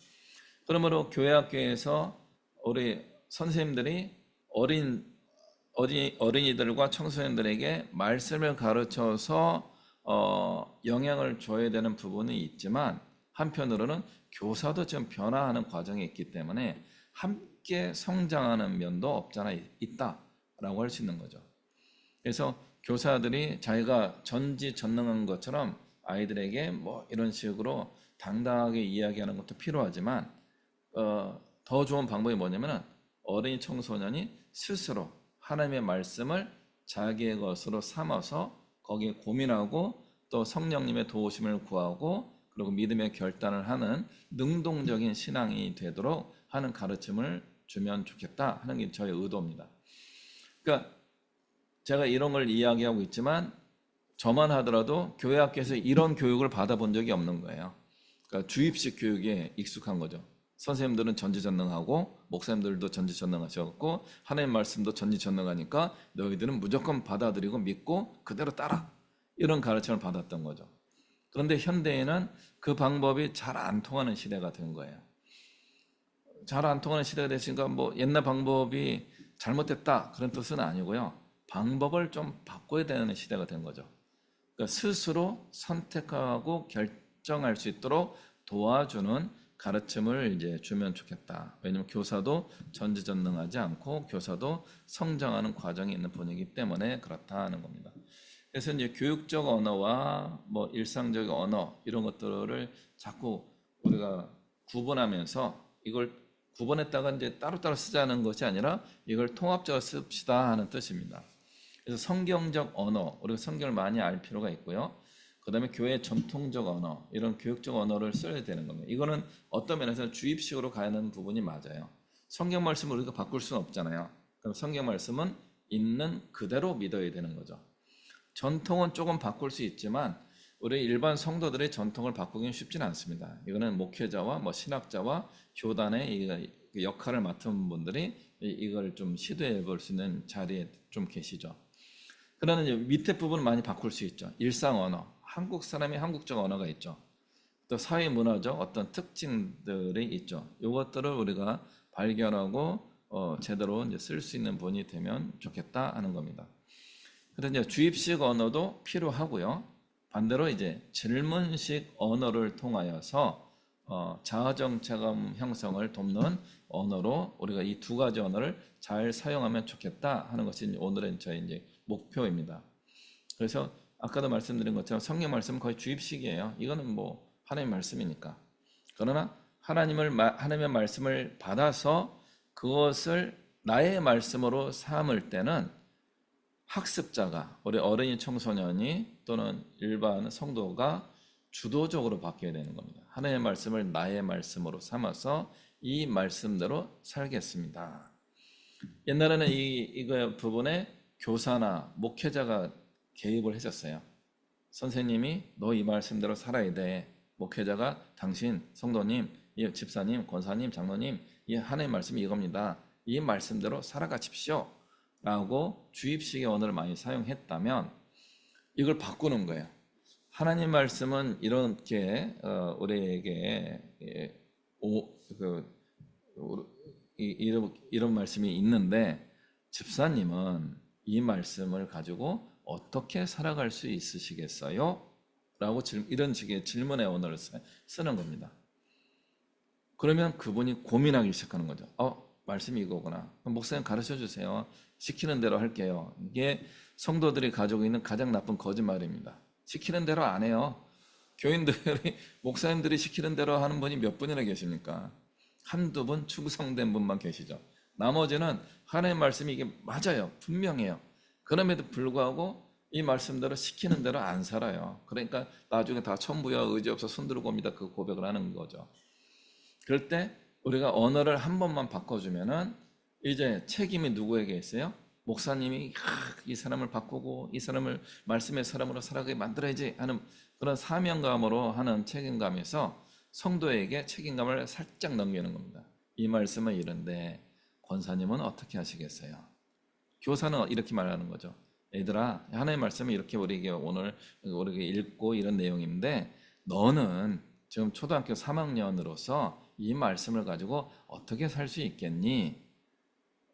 그러므로 교회학교에서 우리 선생님들이 어린이들과 청소년들에게 말씀을 가르쳐서 영향을 줘야 되는 부분이 있지만 한편으로는 교사도 지금 변화하는 과정에 있기 때문에 함께 성장하는 면도 없잖아 있다라고 할 수 있는 거죠. 그래서 교사들이 자기가 전지전능한 것처럼 아이들에게 뭐 이런 식으로 당당하게 이야기하는 것도 필요하지만 더 좋은 방법이 뭐냐면은 어린이 청소년이 스스로 하나님의 말씀을 자기의 것으로 삼아서 거기에 고민하고 또 성령님의 도우심을 구하고 그리고 믿음의 결단을 하는 능동적인 신앙이 되도록 하는 가르침을 주면 좋겠다 하는 게 저의 의도입니다. 그러니까 제가 이런 걸 이야기하고 있지만 저만 하더라도 교회 학교에서 이런 교육을 받아본 적이 없는 거예요. 그러니까 주입식 교육에 익숙한 거죠. 선생님들은 전지전능하고 목사님들도 전지전능하셨고 하나님 말씀도 전지전능하니까 너희들은 무조건 받아들이고 믿고 그대로 따라 이런 가르침을 받았던 거죠. 그런데 현대에는 그 방법이 잘 안 통하는 시대가 된 거예요. 잘 안 통하는 시대가 됐으니까 뭐 옛날 방법이 잘못됐다 그런 뜻은 아니고요. 방법을 좀 바꿔야 되는 시대가 된 거죠. 그러니까 스스로 선택하고 결정할 수 있도록 도와주는 가르침을 이제 주면 좋겠다. 왜냐하면 교사도 전지전능하지 않고 교사도 성장하는 과정이 있는 분이기 때문에 그렇다 하는 겁니다. 그래서 이제 교육적 언어와 뭐 일상적 언어 이런 것들을 자꾸 우리가 구분하면서 이걸 구분했다가 이제 따로따로 쓰자는 것이 아니라 이걸 통합적으로 씁시다 하는 뜻입니다. 그래서 성경적 언어, 우리가 성경을 많이 알 필요가 있고요. 그 다음에 교회의 전통적 언어, 이런 교육적 언어를 써야 되는 겁니다. 이거는 어떤 면에서는 주입식으로 가는 부분이 맞아요. 성경 말씀을 우리가 바꿀 수는 없잖아요. 그럼 성경 말씀은 있는 그대로 믿어야 되는 거죠. 전통은 조금 바꿀 수 있지만 우리 일반 성도들의 전통을 바꾸기는 쉽지는 않습니다. 이거는 목회자와 뭐 신학자와 교단의 이 역할을 맡은 분들이 이걸 좀 시도해 볼 수 있는 자리에 좀 계시죠. 그러나 이제 밑에 부분을 많이 바꿀 수 있죠. 일상 언어, 한국 사람이 한국적 언어가 있죠. 또 사회 문화적 어떤 특징들이 있죠. 이것들을 우리가 발견하고 제대로 이제 쓸 수 있는 분이 되면 좋겠다 하는 겁니다. 그래서 이제 주입식 언어도 필요하고요. 반대로 이제 질문식 언어를 통하여서 자아정체감 형성을 돕는 언어로 우리가 이 두 가지 언어를 잘 사용하면 좋겠다 하는 것이 오늘의 저희 이제 목표입니다. 그래서 아까도 말씀드린 것처럼 성경 말씀은 거의 주입식이에요. 이거는 뭐 하나님의 말씀이니까. 그러나 하나님의 말씀을 받아서 그것을 나의 말씀으로 삼을 때는 학습자가, 우리 어린이 청소년이 또는 일반 성도가 주도적으로 바뀌어야 되는 겁니다. 하나님의 말씀을 나의 말씀으로 삼아서 이 말씀대로 살겠습니다. 옛날에는 이거 부분에 교사나 목회자가 개입을 했었어요. 선생님이 너 이 말씀대로 살아야 돼. 목회자가 당신 성도님, 집사님, 권사님, 장로님, 이 하나님의 말씀이 이겁니다. 이 말씀대로 살아가십시오. 라고 주입식의 언어를 많이 사용했다면 이걸 바꾸는 거예요. 하나님 말씀은 이렇게 우리에게 이런 말씀이 있는데 집사님은 이 말씀을 가지고 어떻게 살아갈 수 있으시겠어요? 라고 이런 식의 질문의 언어를 쓰는 겁니다. 그러면 그분이 고민하기 시작하는 거죠. 말씀이 이거구나. 목사님 가르쳐 주세요. 시키는 대로 할게요. 이게 성도들이 가지고 있는 가장 나쁜 거짓말입니다. 시키는 대로 안 해요. 교인들이, 목사님들이 시키는 대로 하는 분이 몇 분이나 계십니까? 한두 분 충성된 분만 계시죠. 나머지는 하나님의 말씀이 이게 맞아요. 분명해요. 그럼에도 불구하고 이 말씀대로 시키는 대로 안 살아요. 그러니까 나중에 다 천부야 의지 없어 손 들고 옵니다. 그 고백을 하는 거죠. 그럴 때 우리가 언어를 한 번만 바꿔주면은 이제 책임이 누구에게 있어요? 목사님이 이 사람을 바꾸고 이 사람을 말씀의 사람으로 살아가게 만들어야지 하는 그런 사명감으로 하는 책임감에서 성도에게 책임감을 살짝 넘기는 겁니다. 이 말씀은 이런데 권사님은 어떻게 하시겠어요? 교사는 이렇게 말하는 거죠. 얘들아, 하나님의 말씀은 이렇게 우리에게 오늘 우리에게 읽고 이런 내용인데 너는 지금 초등학교 3학년으로서 이 말씀을 가지고 어떻게 살 수 있겠니?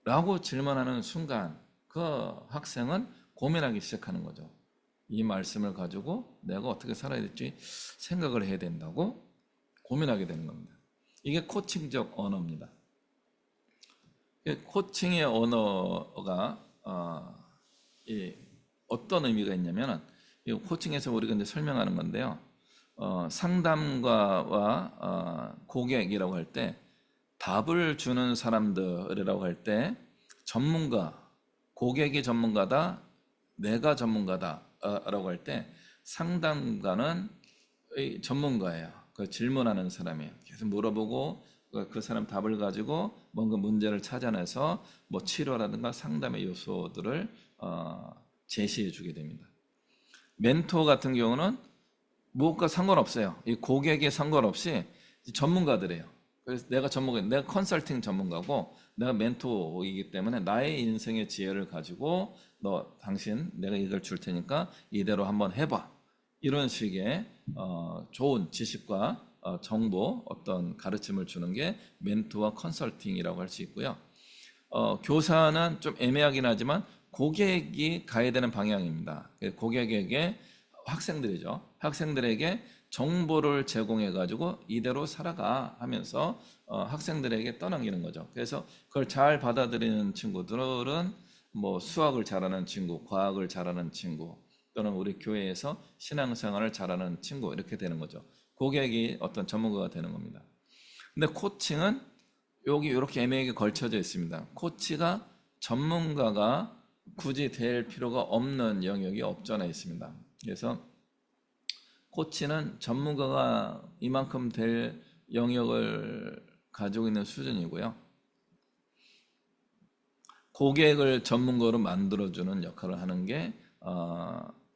라고 질문하는 순간 그 학생은 고민하기 시작하는 거죠. 이 말씀을 가지고 내가 어떻게 살아야 될지 생각을 해야 된다고 고민하게 되는 겁니다. 이게 코칭적 언어입니다. 코칭의 언어가 어떤 의미가 있냐면 코칭에서 우리가 이제 설명하는 건데요. 상담가와 고객이라고 할 때 답을 주는 사람들이라고 할 때 전문가, 고객이 전문가다, 내가 전문가다라고 할 때 상담가는 전문가예요. 그 질문하는 사람이에요. 계속 물어보고 그 사람 답을 가지고 뭔가 문제를 찾아내서 뭐 치료라든가 상담의 요소들을 제시해 주게 됩니다. 멘토 같은 경우는 무엇과 상관없어요. 이 고객에 상관없이 전문가들이에요. 그래서 내가 컨설팅 전문가고 내가 멘토이기 때문에 나의 인생의 지혜를 가지고 당신 내가 이걸 줄 테니까 이대로 한번 해봐. 이런 식의 좋은 지식과 정보 어떤 가르침을 주는 게 멘토와 컨설팅이라고 할 수 있고요. 교사는 좀 애매하긴 하지만 고객이 가야 되는 방향입니다. 고객에게 학생들에게 정보를 제공해 가지고 이대로 살아가 하면서 학생들에게 떠넘기는 거죠. 그래서 그걸 잘 받아들이는 친구들은 뭐 수학을 잘하는 친구, 과학을 잘하는 친구, 또는 우리 교회에서 신앙생활을 잘하는 친구 이렇게 되는 거죠. 고객이 어떤 전문가가 되는 겁니다. 근데 코칭은 여기 이렇게 애매하게 걸쳐져 있습니다. 코치가 전문가가 굳이 될 필요가 없는 영역이 없잖아 있습니다. 그래서 코치는 전문가가 이만큼 될 영역을 가지고 있는 수준이고요. 고객을 전문가로 만들어주는 역할을 하는 게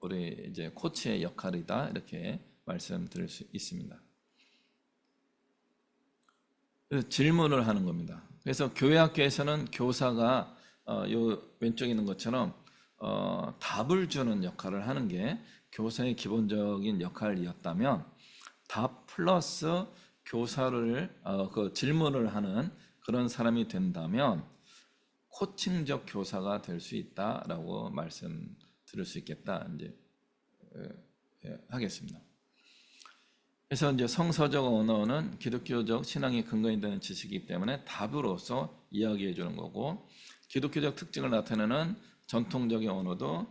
우리 이제 코치의 역할이다 이렇게 말씀드릴 수 있습니다. 그래서 질문을 하는 겁니다. 그래서 교회 학교에서는 교사가 요 왼쪽에 있는 것처럼 답을 주는 역할을 하는 게 교사의 기본적인 역할이었다면, 답 플러스 교사를 그 질문을 하는 그런 사람이 된다면 코칭적 교사가 될 수 있다라고 말씀드릴 수 있겠다 이제 하겠습니다. 그래서 이제 성서적 언어는 기독교적 신앙의 근거이 되는 지식이기 때문에 답으로서 이야기해 주는 거고, 기독교적 특징을 나타내는 전통적인 언어도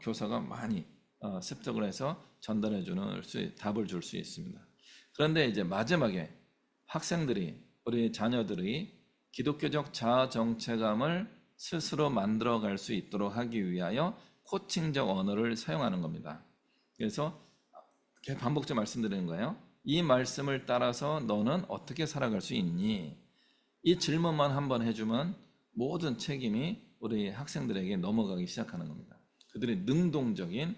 교사가 많이 습득을 해서 전달해 주는 답을 줄 수 있습니다. 그런데 이제 마지막에 학생들이, 우리 자녀들이 기독교적 자아 정체감을 스스로 만들어 갈 수 있도록 하기 위하여 코칭적 언어를 사용하는 겁니다. 그래서 반복적으로 말씀드리는 거예요. 이 말씀을 따라서 너는 어떻게 살아갈 수 있니? 이 질문만 한번 해주면 모든 책임이 우리 학생들에게 넘어가기 시작하는 겁니다. 그들이 능동적인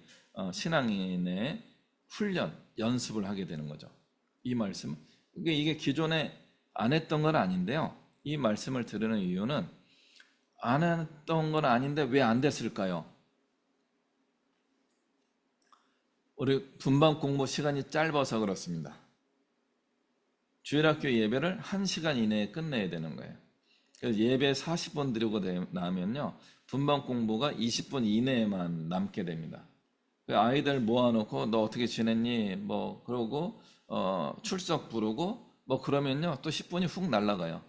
신앙인의 훈련, 연습을 하게 되는 거죠. 이 말씀, 이게 기존에 안 했던 건 아닌데요. 이 말씀을 드리는 이유는 안 했던 건 아닌데 왜 안 됐을까요? 우리 분반 공부 시간이 짧아서 그렇습니다. 주일학교 예배를 1시간 이내에 끝내야 되는 거예요. 그래서 예배 40분 드리고 나면요, 분반 공부가 20분 이내에만 남게 됩니다. 아이들 모아놓고 너 어떻게 지냈니? 뭐 그러고 출석 부르고 뭐 그러면요 또 10분이 훅 날아가요.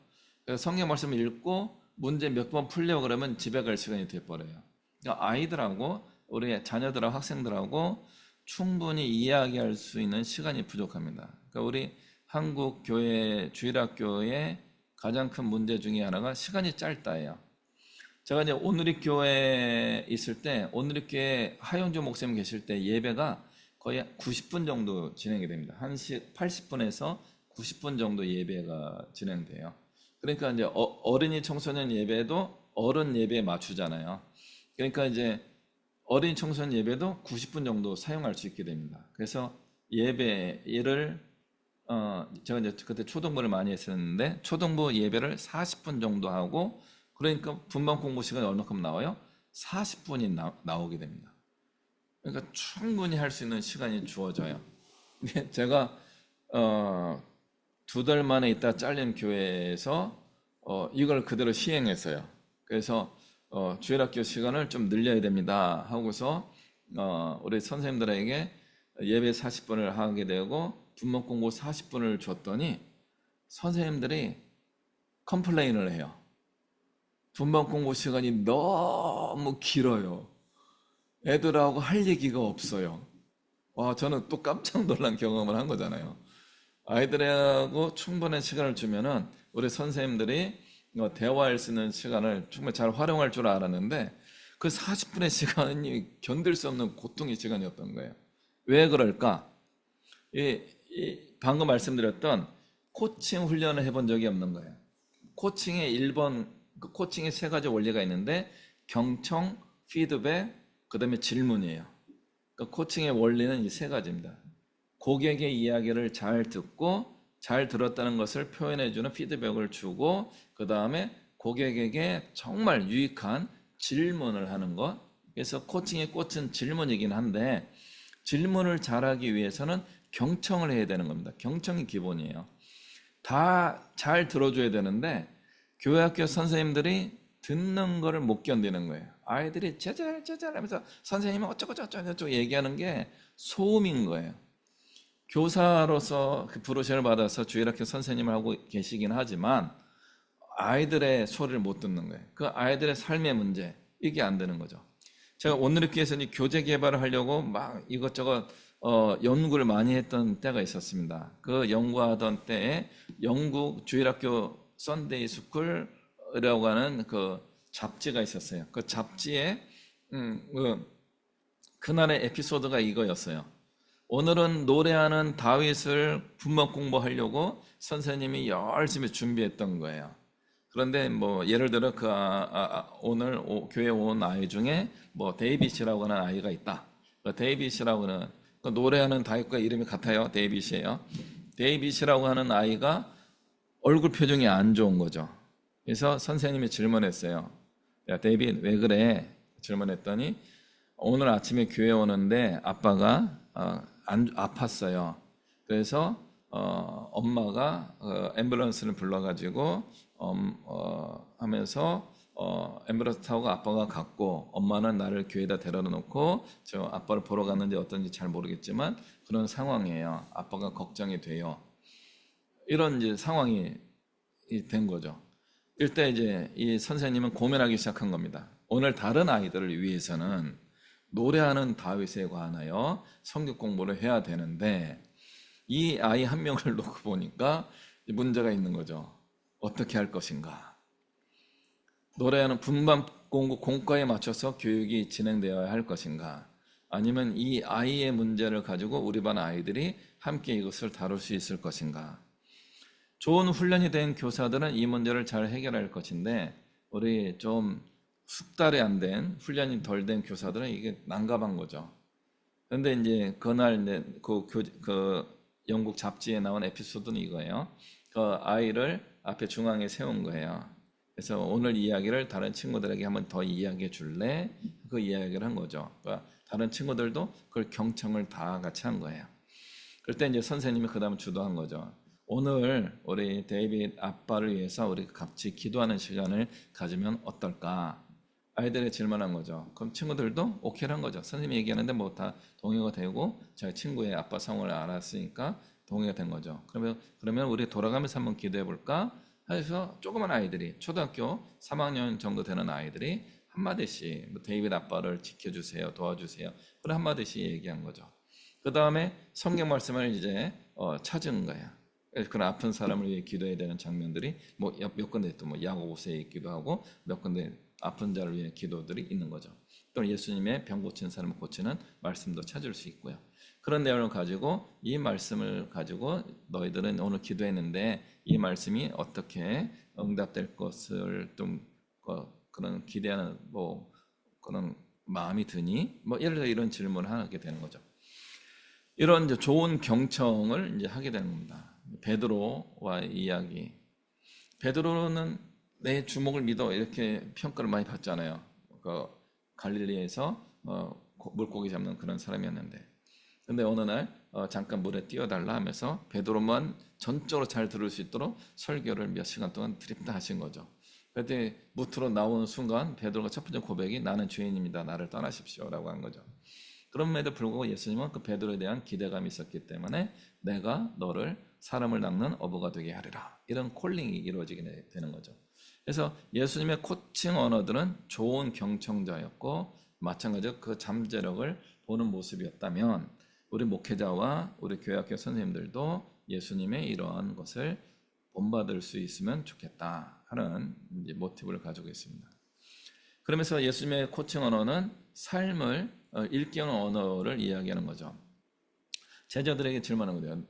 그래서 성경 말씀 읽고 문제 몇 번 풀려고 그러면 집에 갈 시간이 돼버려요. 그러니까 아이들하고 우리 자녀들하고 학생들하고 충분히 이야기할 수 있는 시간이 부족합니다. 그러니까 우리 한국 교회 주일학교의 가장 큰 문제 중에 하나가 시간이 짧다예요. 제가 이제 오늘리 교회에 있을 때, 오늘리 교회 하용주 목사님 계실 때 예배가 거의 90분 정도 진행이 됩니다. 80분에서 90분 정도 예배가 진행돼요. 그러니까 이제 어린이 청소년 예배도 어른 예배에 맞추잖아요. 그러니까 이제 어린이 청소년 예배도 90분 정도 사용할 수 있게 됩니다. 그래서 예배를 제가 이제 그때 초등부를 많이 했었는데 초등부 예배를 40분 정도 하고, 그러니까 분반 공부 시간이 얼마큼 나와요? 40분이 나오게 됩니다. 그러니까 충분히 할 수 있는 시간이 주어져요. 제가 2달 만에 있다 잘린 교회에서 이걸 그대로 시행했어요. 그래서 주일학교 시간을 좀 늘려야 됩니다 하고서 우리 선생님들에게 예배 40분을 하게 되고 분반 공부 40분을 줬더니 선생님들이 컴플레인을 해요. 분반 공부 시간이 너무 길어요. 애들하고 할 얘기가 없어요. 와, 저는 또 깜짝 놀란 경험을 한 거잖아요. 아이들하고 충분한 시간을 주면은 우리 선생님들이 대화할 수 있는 시간을 정말 잘 활용할 줄 알았는데 그 40분의 시간이 견딜 수 없는 고통의 시간이었던 거예요. 왜 그럴까? 방금 말씀드렸던 코칭 훈련을 해본 적이 없는 거예요. 코칭의 3가지 원리가 있는데 경청, 피드백, 그 다음에 질문이에요. 그러니까 코칭의 원리는 이 3가지입니다. 고객의 이야기를 잘 듣고 잘 들었다는 것을 표현해주는 피드백을 주고, 그 다음에 고객에게 정말 유익한 질문을 하는 것. 그래서 코칭의 꽃은 질문이긴 한데 질문을 잘하기 위해서는 경청을 해야 되는 겁니다. 경청이 기본이에요. 다 잘 들어줘야 되는데 교회학교 선생님들이 듣는 거를 못 견디는 거예요. 아이들이 제잘 하면서 선생님은 어쩌고 얘기하는 게 소음인 거예요. 교사로서 그 부르심을 받아서 주일학교 선생님을 하고 계시긴 하지만 아이들의 소리를 못 듣는 거예요. 그 아이들의 삶의 문제, 이게 안 되는 거죠. 제가 오늘리교에서 교재 개발을 하려고 막 이것저것 연구를 많이 했던 때가 있었습니다. 그 연구하던 때에 영국 주일학교 썬데이 스쿨이라고 하는 그 잡지가 있었어요. 그 잡지에 그날의 에피소드가 이거였어요. 오늘은 노래하는 다윗을 분반 공부하려고 선생님이 열심히 준비했던 거예요. 그런데 뭐 예를 들어 오늘 교회 온 아이 중에 뭐 데이빗이라고 하는 아이가 있다. 데이빗이라고는 노래하는 다윗과 이름이 같아요. 데이빗이에요. 데이빗이라고 하는 아이가 얼굴 표정이 안 좋은 거죠. 그래서 선생님이 질문했어요. 야, 데이빗 왜 그래? 질문했더니 오늘 아침에 교회 오는데 아빠가 아팠어요. 그래서 엄마가 앰뷸런스를 불러가지고 하면서 앰뷸런스 타고 아빠가 갔고 엄마는 나를 교회에다 데려다 놓고 저 아빠를 보러 갔는지 어떤지 잘 모르겠지만 그런 상황이에요. 아빠가 걱정이 돼요. 이런 이제 상황이 된 거죠. 이때 이제 이 선생님은 고민하기 시작한 겁니다. 오늘 다른 아이들을 위해서는 노래하는 다윗에 관하여 성경 공부를 해야 되는데 이 아이 한 명을 놓고 보니까 문제가 있는 거죠. 어떻게 할 것인가? 노래하는 분반 공부 공과에 맞춰서 교육이 진행되어야 할 것인가? 아니면 이 아이의 문제를 가지고 우리 반 아이들이 함께 이것을 다룰 수 있을 것인가? 좋은 훈련이 된 교사들은 이 문제를 잘 해결할 것인데 우리 좀 숙달이 안 된 훈련이 덜 된 교사들은 이게 난감한 거죠. 그런데 이제 그날 이제 그 영국 잡지에 나온 에피소드는 이거예요. 그 아이를 앞에 중앙에 세운 거예요. 그래서 오늘 이야기를 다른 친구들에게 한번 더 이야기해 줄래? 그 이야기를 한 거죠. 그러니까 다른 친구들도 그걸 경청을 다 같이 한 거예요. 그럴 때 이제 선생님이 그 다음 주도한 거죠. 오늘 우리 데이빗 아빠를 위해서 우리 같이 기도하는 시간을 가지면 어떨까? 아이들이 질문한 거죠. 그럼 친구들도 오케이를 한 거죠. 선생님이 얘기하는데 뭐 다 동의가 되고 저희 친구의 아빠 성을 알았으니까 동의가 된 거죠. 그러면 우리 돌아가면서 한번 기도해 볼까? 해서 조그만 아이들이 초등학교 3학년 정도 되는 아이들이 한마디씩 뭐 데이빗 아빠를 지켜주세요, 도와주세요. 그런 한마디씩 얘기한 거죠. 그 다음에 성경 말씀을 이제 찾은 거예요. 그런 아픈 사람을 위해 기도해야 되는 장면들이 뭐 몇 군데 또 뭐 야고보서에 있기도 하고 몇 군데 아픈 자를 위해 기도들이 있는 거죠. 또 예수님의 병 고친 사람을 고치는 말씀도 찾을 수 있고요. 그런 내용을 가지고 이 말씀을 가지고 너희들은 오늘 기도했는데 이 말씀이 어떻게 응답될 것을 좀 그런 기대하는 뭐 그런 마음이 드니 뭐 예를 들어 이런 질문을 하게 되는 거죠. 이런 이제 좋은 경청을 이제 하게 되는 겁니다. 베드로와 이야기. 베드로는 내 주먹을 믿어 이렇게 평가를 많이 받잖아요. 그 갈릴리에서 물고기 잡는 그런 사람이었는데, 근데 어느 날 잠깐 물에 뛰어달라 하면서 베드로만 전적으로 잘 들을 수 있도록 설교를 몇 시간 동안 드립다 하신 거죠. 그때 무트로 나오는 순간 베드로가 첫 번째 고백이 나는 죄인입니다. 나를 떠나십시오라고 한 거죠. 그럼에도 불구하고 예수님은 그 베드로에 대한 기대감이 있었기 때문에 내가 너를 사람을 낚는 어부가 되게 하리라. 이런 콜링이 이루어지게 되는 거죠. 그래서 예수님의 코칭 언어들은 좋은 경청자였고 마찬가지로 그 잠재력을 보는 모습이었다면 우리 목회자와 우리 교회학교 선생님들도 예수님의 이러한 것을 본받을 수 있으면 좋겠다 하는 이제 모티브를 가지고 있습니다. 그러면서 예수님의 코칭 언어는 삶을 일깨우는 언어를 이야기하는 거죠. 제자들에게 질문하는 거예요.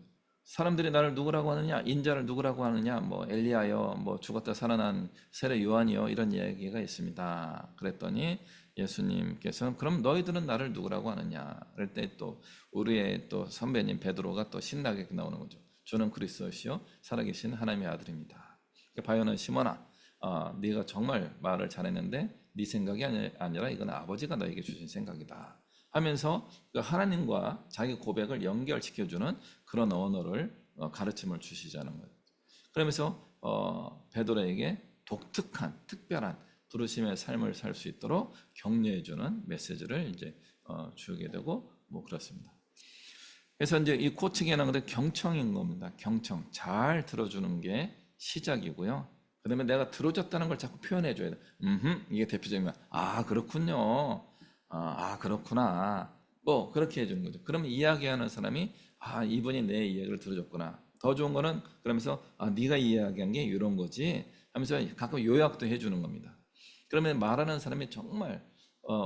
사람들이 나를 누구라고 하느냐? 인자를 누구라고 하느냐? 뭐 엘리야요, 뭐 죽었다 살아난 세례 요한이요, 이런 이야기가 있습니다. 그랬더니 예수님께서는 그럼 너희들은 나를 누구라고 하느냐? 그럴 때 또 우리의 또 선배님 베드로가 또 신나게 나오는 거죠. 주는 그리스도시요 살아계신 하나님의 아들입니다. 바요는 시몬아, 네가 정말 말을 잘했는데 네 생각이 아니라 이건 아버지가 너에게 주신 생각이다 하면서 하나님과 자기 고백을 연결시켜주는 그런 언어를 가르침을 주시자는 거예요. 그러면서 베드로에게 독특한 특별한 부르심의 삶을 살 수 있도록 격려해주는 메시지를 이제 주게 되고 뭐 그렇습니다. 그래서 이제 이 코칭이라는 것은 경청인 겁니다. 경청, 잘 들어주는 게 시작이고요. 그다음에 내가 들어줬다는 걸 자꾸 표현해줘야 돼. 이게 대표적인 거. 아 그렇군요. 그렇구나. 뭐 그렇게 해주는 거죠. 그러면 이야기하는 사람이 이분이 내 이야기를 들어줬구나. 더 좋은 거는 그러면서 네가 이야기한 게 이런 거지 하면서 가끔 요약도 해주는 겁니다. 그러면 말하는 사람이 정말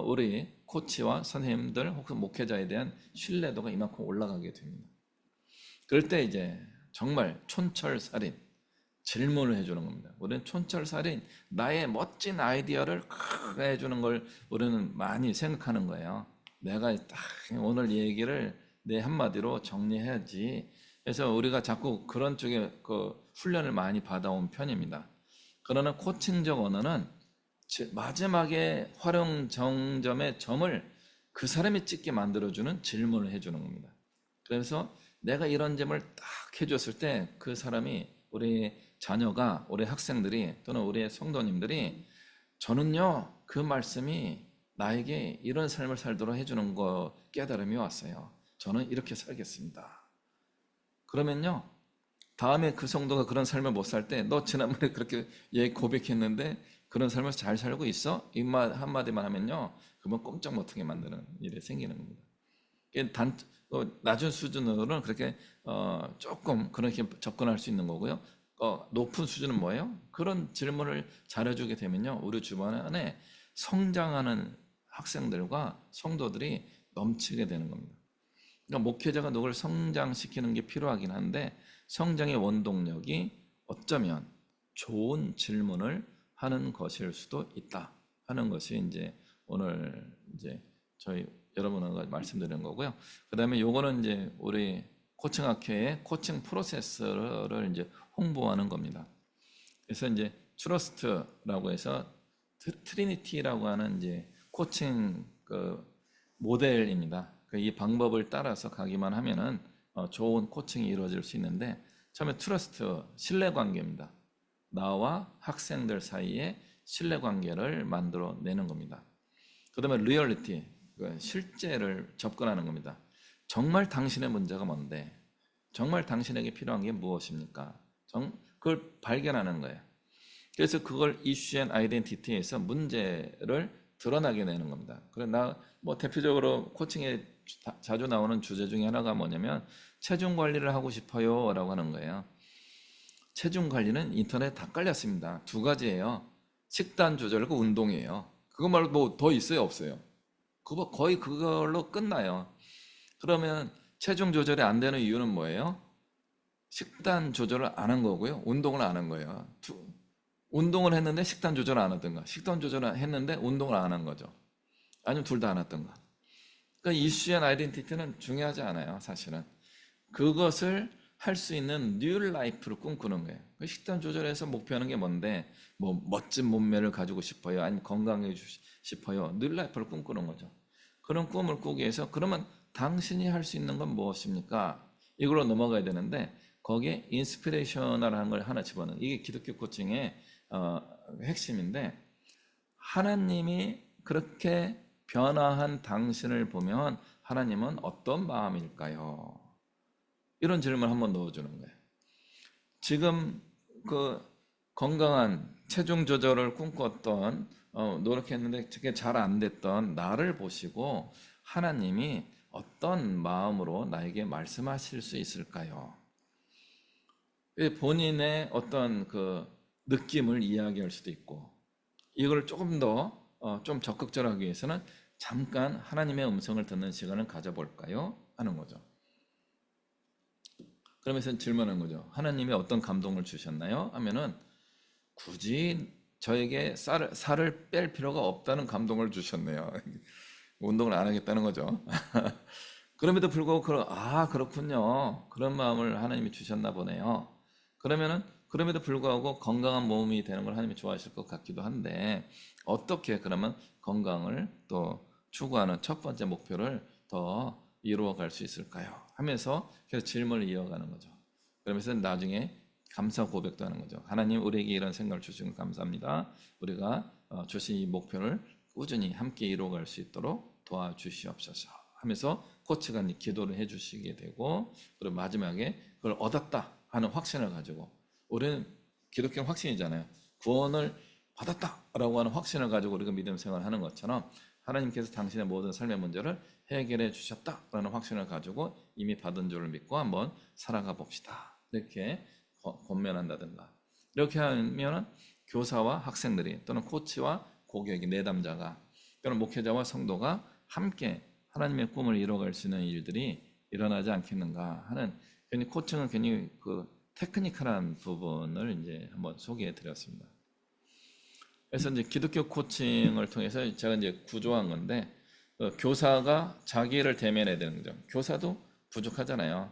우리 코치와 선생님들 혹은 목회자에 대한 신뢰도가 이만큼 올라가게 됩니다. 그럴 때 이제 정말 촌철살인 질문을 해주는 겁니다. 우리는 촌철살인 나의 멋진 아이디어를 해주는 걸 우리는 많이 생각하는 거예요. 내가 딱 오늘 얘기를 내 한마디로 정리해야지. 그래서 우리가 자꾸 그런 쪽에 그 훈련을 많이 받아온 편입니다. 그러나 코칭적 언어는 마지막에 활용 정점의 점을 그 사람이 찍게 만들어주는 질문을 해주는 겁니다. 그래서 내가 이런 점을 딱 해줬을 때 그 사람이, 우리 자녀가, 우리 학생들이 또는 우리 성도님들이, 저는요 그 말씀이 나에게 이런 삶을 살도록 해주는 거 깨달음이 왔어요. 저는 이렇게 살겠습니다. 그러면요, 다음에 그 성도가 그런 삶을 못 살 때, 너 지난번에 그렇게 고백했는데 그런 삶을 잘 살고 있어? 이 말 한마디만 하면요, 그건 꼼짝 못하게 만드는 일이 생기는 겁니다. 낮은 수준으로는 그렇게 조금 그렇게 접근할 수 있는 거고요. 높은 수준은 뭐예요? 그런 질문을 잘해주게 되면요, 우리 주변에 성장하는 학생들과 성도들이 넘치게 되는 겁니다. 그러니까 목회자가 누구를 성장시키는 게 필요하긴 한데, 성장의 원동력이 어쩌면 좋은 질문을 하는 것일 수도 있다 하는 것이 이제 오늘 이제 저희 여러분과 말씀드리는 거고요. 그다음에 요거는 이제 우리 코칭학회의 코칭 프로세스를 이제 홍보하는 겁니다. 그래서 이제 트러스트라고 해서 트리니티라고 하는 이제 코칭 그 모델입니다. 이 방법을 따라서 가기만 하면은 좋은 코칭이 이루어질 수 있는데, 처음에 트러스트, 신뢰관계입니다. 나와 학생들 사이에 신뢰관계를 만들어내는 겁니다. 그 다음에 리얼리티, 실제를 접근하는 겁니다. 정말 당신의 문제가 뭔데? 정말 당신에게 필요한 게 무엇입니까? 그걸 발견하는 거예요. 그래서 그걸 이슈 앤 아이덴티티에서 문제를 드러나게 내는 겁니다. 그래, 대표적으로 코칭에 자주 나오는 주제 중에 하나가 뭐냐면, 체중 관리를 하고 싶어요 라고 하는 거예요. 체중 관리는 인터넷 다 깔렸습니다. 두 가지예요. 식단 조절과 운동이에요. 그거 말고 뭐 더 있어요, 없어요? 거의 그걸로 끝나요. 그러면 체중 조절이 안 되는 이유는 뭐예요? 식단 조절을 안 한 거고요, 운동을 안 한 거예요. 운동을 했는데 식단 조절을 안 하든가, 식단 조절을 했는데 운동을 안 한 거죠. 아니면 둘 다 안 했던가. 그러니까 이슈 앤 아이덴티티는 중요하지 않아요, 사실은. 그것을 할 수 있는 뉴 라이프를 꿈꾸는 거예요. 식단 조절에서 목표하는 게 뭔데, 뭐 멋진 몸매를 가지고 싶어요, 아니면 건강해지고 싶어요, 뉴 라이프를 꿈꾸는 거죠. 그런 꿈을 꾸기 위해서, 그러면 당신이 할 수 있는 건 무엇입니까? 이걸로 넘어가야 되는데, 거기에 인스피레이셔널한 걸 하나 집어넣는, 이게 기독교 코칭의 핵심인데, 하나님이 그렇게 변화한 당신을 보면 하나님은 어떤 마음일까요? 이런 질문을 한번 넣어주는 거예요. 지금 그 건강한 체중 조절을 꿈꿨던, 노력했는데 그게 잘 안 됐던 나를 보시고 하나님이 어떤 마음으로 나에게 말씀하실 수 있을까요? 본인의 어떤 그 느낌을 이야기할 수도 있고, 이걸 조금 더 좀 적극적으로 하기 위해서는 잠깐 하나님의 음성을 듣는 시간을 가져볼까요? 하는 거죠. 그러면서 질문하는 거죠. 하나님이 어떤 감동을 주셨나요? 하면은 굳이 저에게 살을 뺄 필요가 없다는 감동을 주셨네요. 운동을 안 하겠다는 거죠. 그럼에도 불구하고 그렇군요. 그런 마음을 하나님이 주셨나 보네요. 그러면은 그럼에도 불구하고 건강한 몸이 되는 걸 하나님이 좋아하실 것 같기도 한데, 어떻게 그러면 건강을 또 추구하는 첫 번째 목표를 더 이루어갈 수 있을까요? 하면서 계속 질문을 이어가는 거죠. 그러면서 나중에 감사 고백도 하는 거죠. 하나님, 우리에게 이런 생각을 주신 것 감사합니다. 우리가 주신 이 목표를 꾸준히 함께 이루어갈 수 있도록 도와주시옵소서 하면서 코치가 기도를 해주시게 되고, 그리고 마지막에 그걸 얻었다 하는 확신을 가지고, 우리는 기독교는 확신이잖아요. 구원을 받았다라고 하는 확신을 가지고 우리가 믿음 생활을 하는 것처럼, 하나님께서 당신의 모든 삶의 문제를 해결해 주셨다라는 확신을 가지고 이미 받은 줄을 믿고 한번 살아가 봅시다, 이렇게 권면한다든가. 이렇게 하면 교사와 학생들이, 또는 코치와 고객이, 내담자가, 또는 목회자와 성도가 함께 하나님의 꿈을 이뤄갈 수 있는 일들이 일어나지 않겠는가 하는, 괜히 코칭은 괜히 그 테크니컬한 부분을 이제 한번 소개해 드렸습니다. 그래서 이제 기독교 코칭을 통해서 제가 이제 구조한 건데, 교사가 자기를 대면해야 되는 거죠. 교사도 부족하잖아요.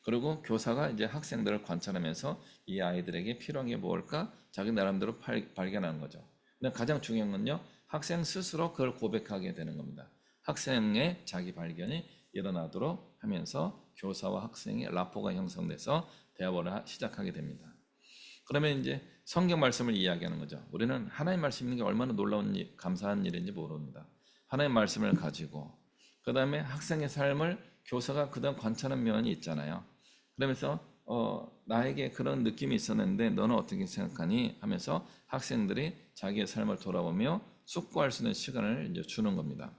그리고 교사가 이제 학생들을 관찰하면서 이 아이들에게 필요한 게 뭘까 자기 나름대로 발견하는 거죠. 근데 가장 중요한 건요, 학생 스스로 그걸 고백하게 되는 겁니다. 학생의 자기 발견이 일어나도록 하면서 교사와 학생의 라포가 형성돼서 대화를 시작하게 됩니다. 그러면 이제 성경 말씀을 이야기하는 거죠. 우리는 하나님 말씀 있는 게 얼마나 놀라운 감사한 일인지 모릅니다. 하나님 말씀을 가지고 그 다음에 학생의 삶을 교사가 그다음 관찰하는 면이 있잖아요. 그러면서 나에게 그런 느낌이 있었는데 너는 어떻게 생각하니 하면서 학생들이 자기의 삶을 돌아보며 숙고할 수 있는 시간을 이제 주는 겁니다.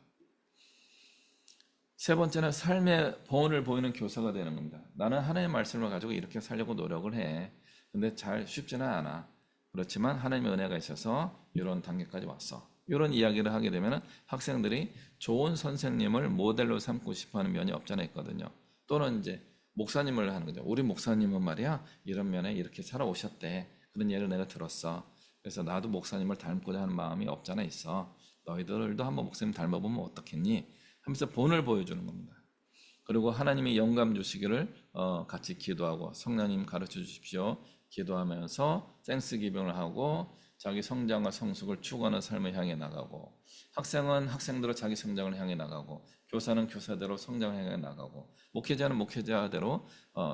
세 번째는 삶의 본을 보이는 교사가 되는 겁니다. 나는 하나님의 말씀을 가지고 이렇게 살려고 노력을 해. 근데 잘 쉽지는 않아. 그렇지만 하나님의 은혜가 있어서 이런 단계까지 왔어. 이런 이야기를 하게 되면 학생들이 좋은 선생님을 모델로 삼고 싶어하는 면이 없잖아 있거든요. 또는 이제 목사님을 하는 거죠. 우리 목사님은 말이야 이런 면에 이렇게 살아오셨대. 그런 예를 내가 들었어. 그래서 나도 목사님을 닮고자 하는 마음이 없잖아 있어. 너희들도 한번 목사님 닮아보면 어떻겠니? 하면서 본을 보여주는 겁니다. 그리고 하나님이 영감 주시기를 같이 기도하고 성령님 가르쳐 주십시오. 기도하면서 땡스기빙을 하고 자기 성장과 성숙을 추구하는 삶을 향해 나가고 학생은 학생대로 자기 성장을 향해 나가고 교사는 교사대로 성장을 향해 나가고 목회자는 목회자대로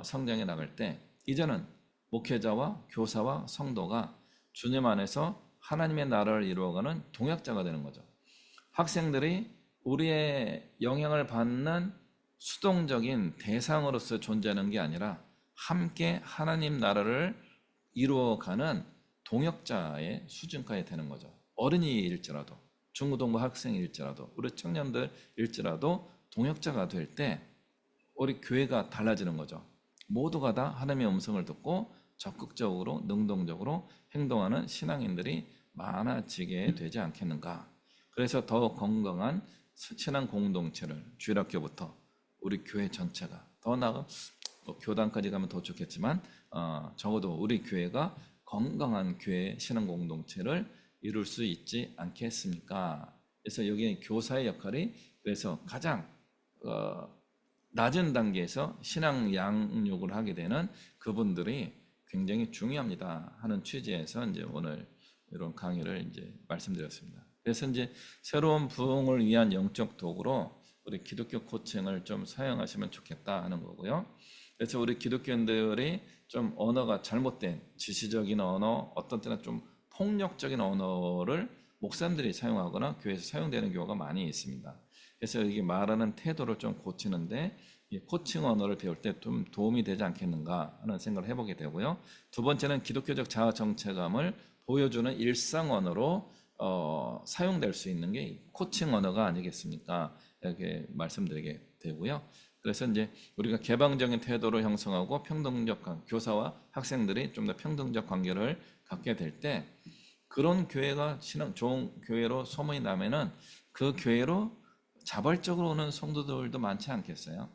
성장해 나갈 때 이제는 목회자와 교사와 성도가 주님 안에서 하나님의 나라를 이루어가는 동역자가 되는 거죠. 학생들이 우리의 영향을 받는 수동적인 대상으로서 존재하는 게 아니라 함께 하나님 나라를 이루어가는 동역자의 수준까지 되는 거죠. 어린이일지라도 중고등부 학생일지라도 우리 청년들일지라도 동역자가 될 때 우리 교회가 달라지는 거죠. 모두가 다 하나님의 음성을 듣고 적극적으로 능동적으로 행동하는 신앙인들이 많아지게 되지 않겠는가. 그래서 더 건강한 신앙 공동체를 주일학교부터 우리 교회 전체가 더 나아가 교단까지 가면 더 좋겠지만 적어도 우리 교회가 건강한 교회 신앙 공동체를 이룰 수 있지 않겠습니까? 그래서 여기 교사의 역할이 그래서 가장 낮은 단계에서 신앙 양육을 하게 되는 그분들이 굉장히 중요합니다 하는 취지에서 이제 오늘 이런 강의를 이제 말씀드렸습니다. 그래서 이제 새로운 부흥을 위한 영적 도구로 우리 기독교 코칭을 좀 사용하시면 좋겠다 하는 거고요. 그래서 우리 기독교인들이 좀 언어가 잘못된 지시적인 언어, 어떤 때는 좀 폭력적인 언어를 목사님들이 사용하거나 교회에서 사용되는 경우가 많이 있습니다. 그래서 이게 말하는 태도를 좀 고치는데 이 코칭 언어를 배울 때 좀 도움이 되지 않겠는가 하는 생각을 해보게 되고요. 두 번째는 기독교적 자아 정체감을 보여주는 일상 언어로 사용될 수 있는 게 코칭 언어가 아니겠습니까? 이렇게 말씀드리게 되고요. 그래서 이제 우리가 개방적인 태도를 형성하고 평등적 교사와 학생들이 좀 더 평등적 관계를 갖게 될 때 그런 교회가 신앙 좋은 교회로 소문이 나면은 그 교회로 자발적으로 오는 성도들도 많지 않겠어요?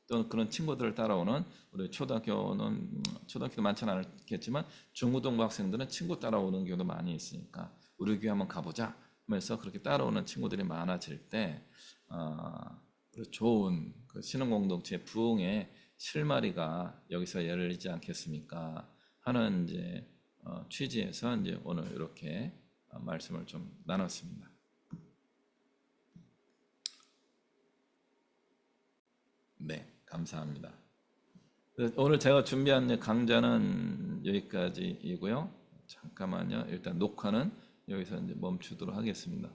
또 그런 친구들을 따라오는 우리 초등학교도 많지는 않겠지만 중고등부 학생들은 친구 따라오는 경우도 많이 있으니까 우리 교회 한번 가보자 하면서 그렇게 따라오는 친구들이 많아질 때 좋은 그 신흥 공동체 부흥의 실마리가 여기서 열리지 않겠습니까? 하는 이제 취지에서 이제 오늘 이렇게 말씀을 좀 나눴습니다. 네, 감사합니다. 오늘 제가 준비한 강좌는 여기까지이고요. 잠깐만요. 일단 녹화는 여기서 이제 멈추도록 하겠습니다.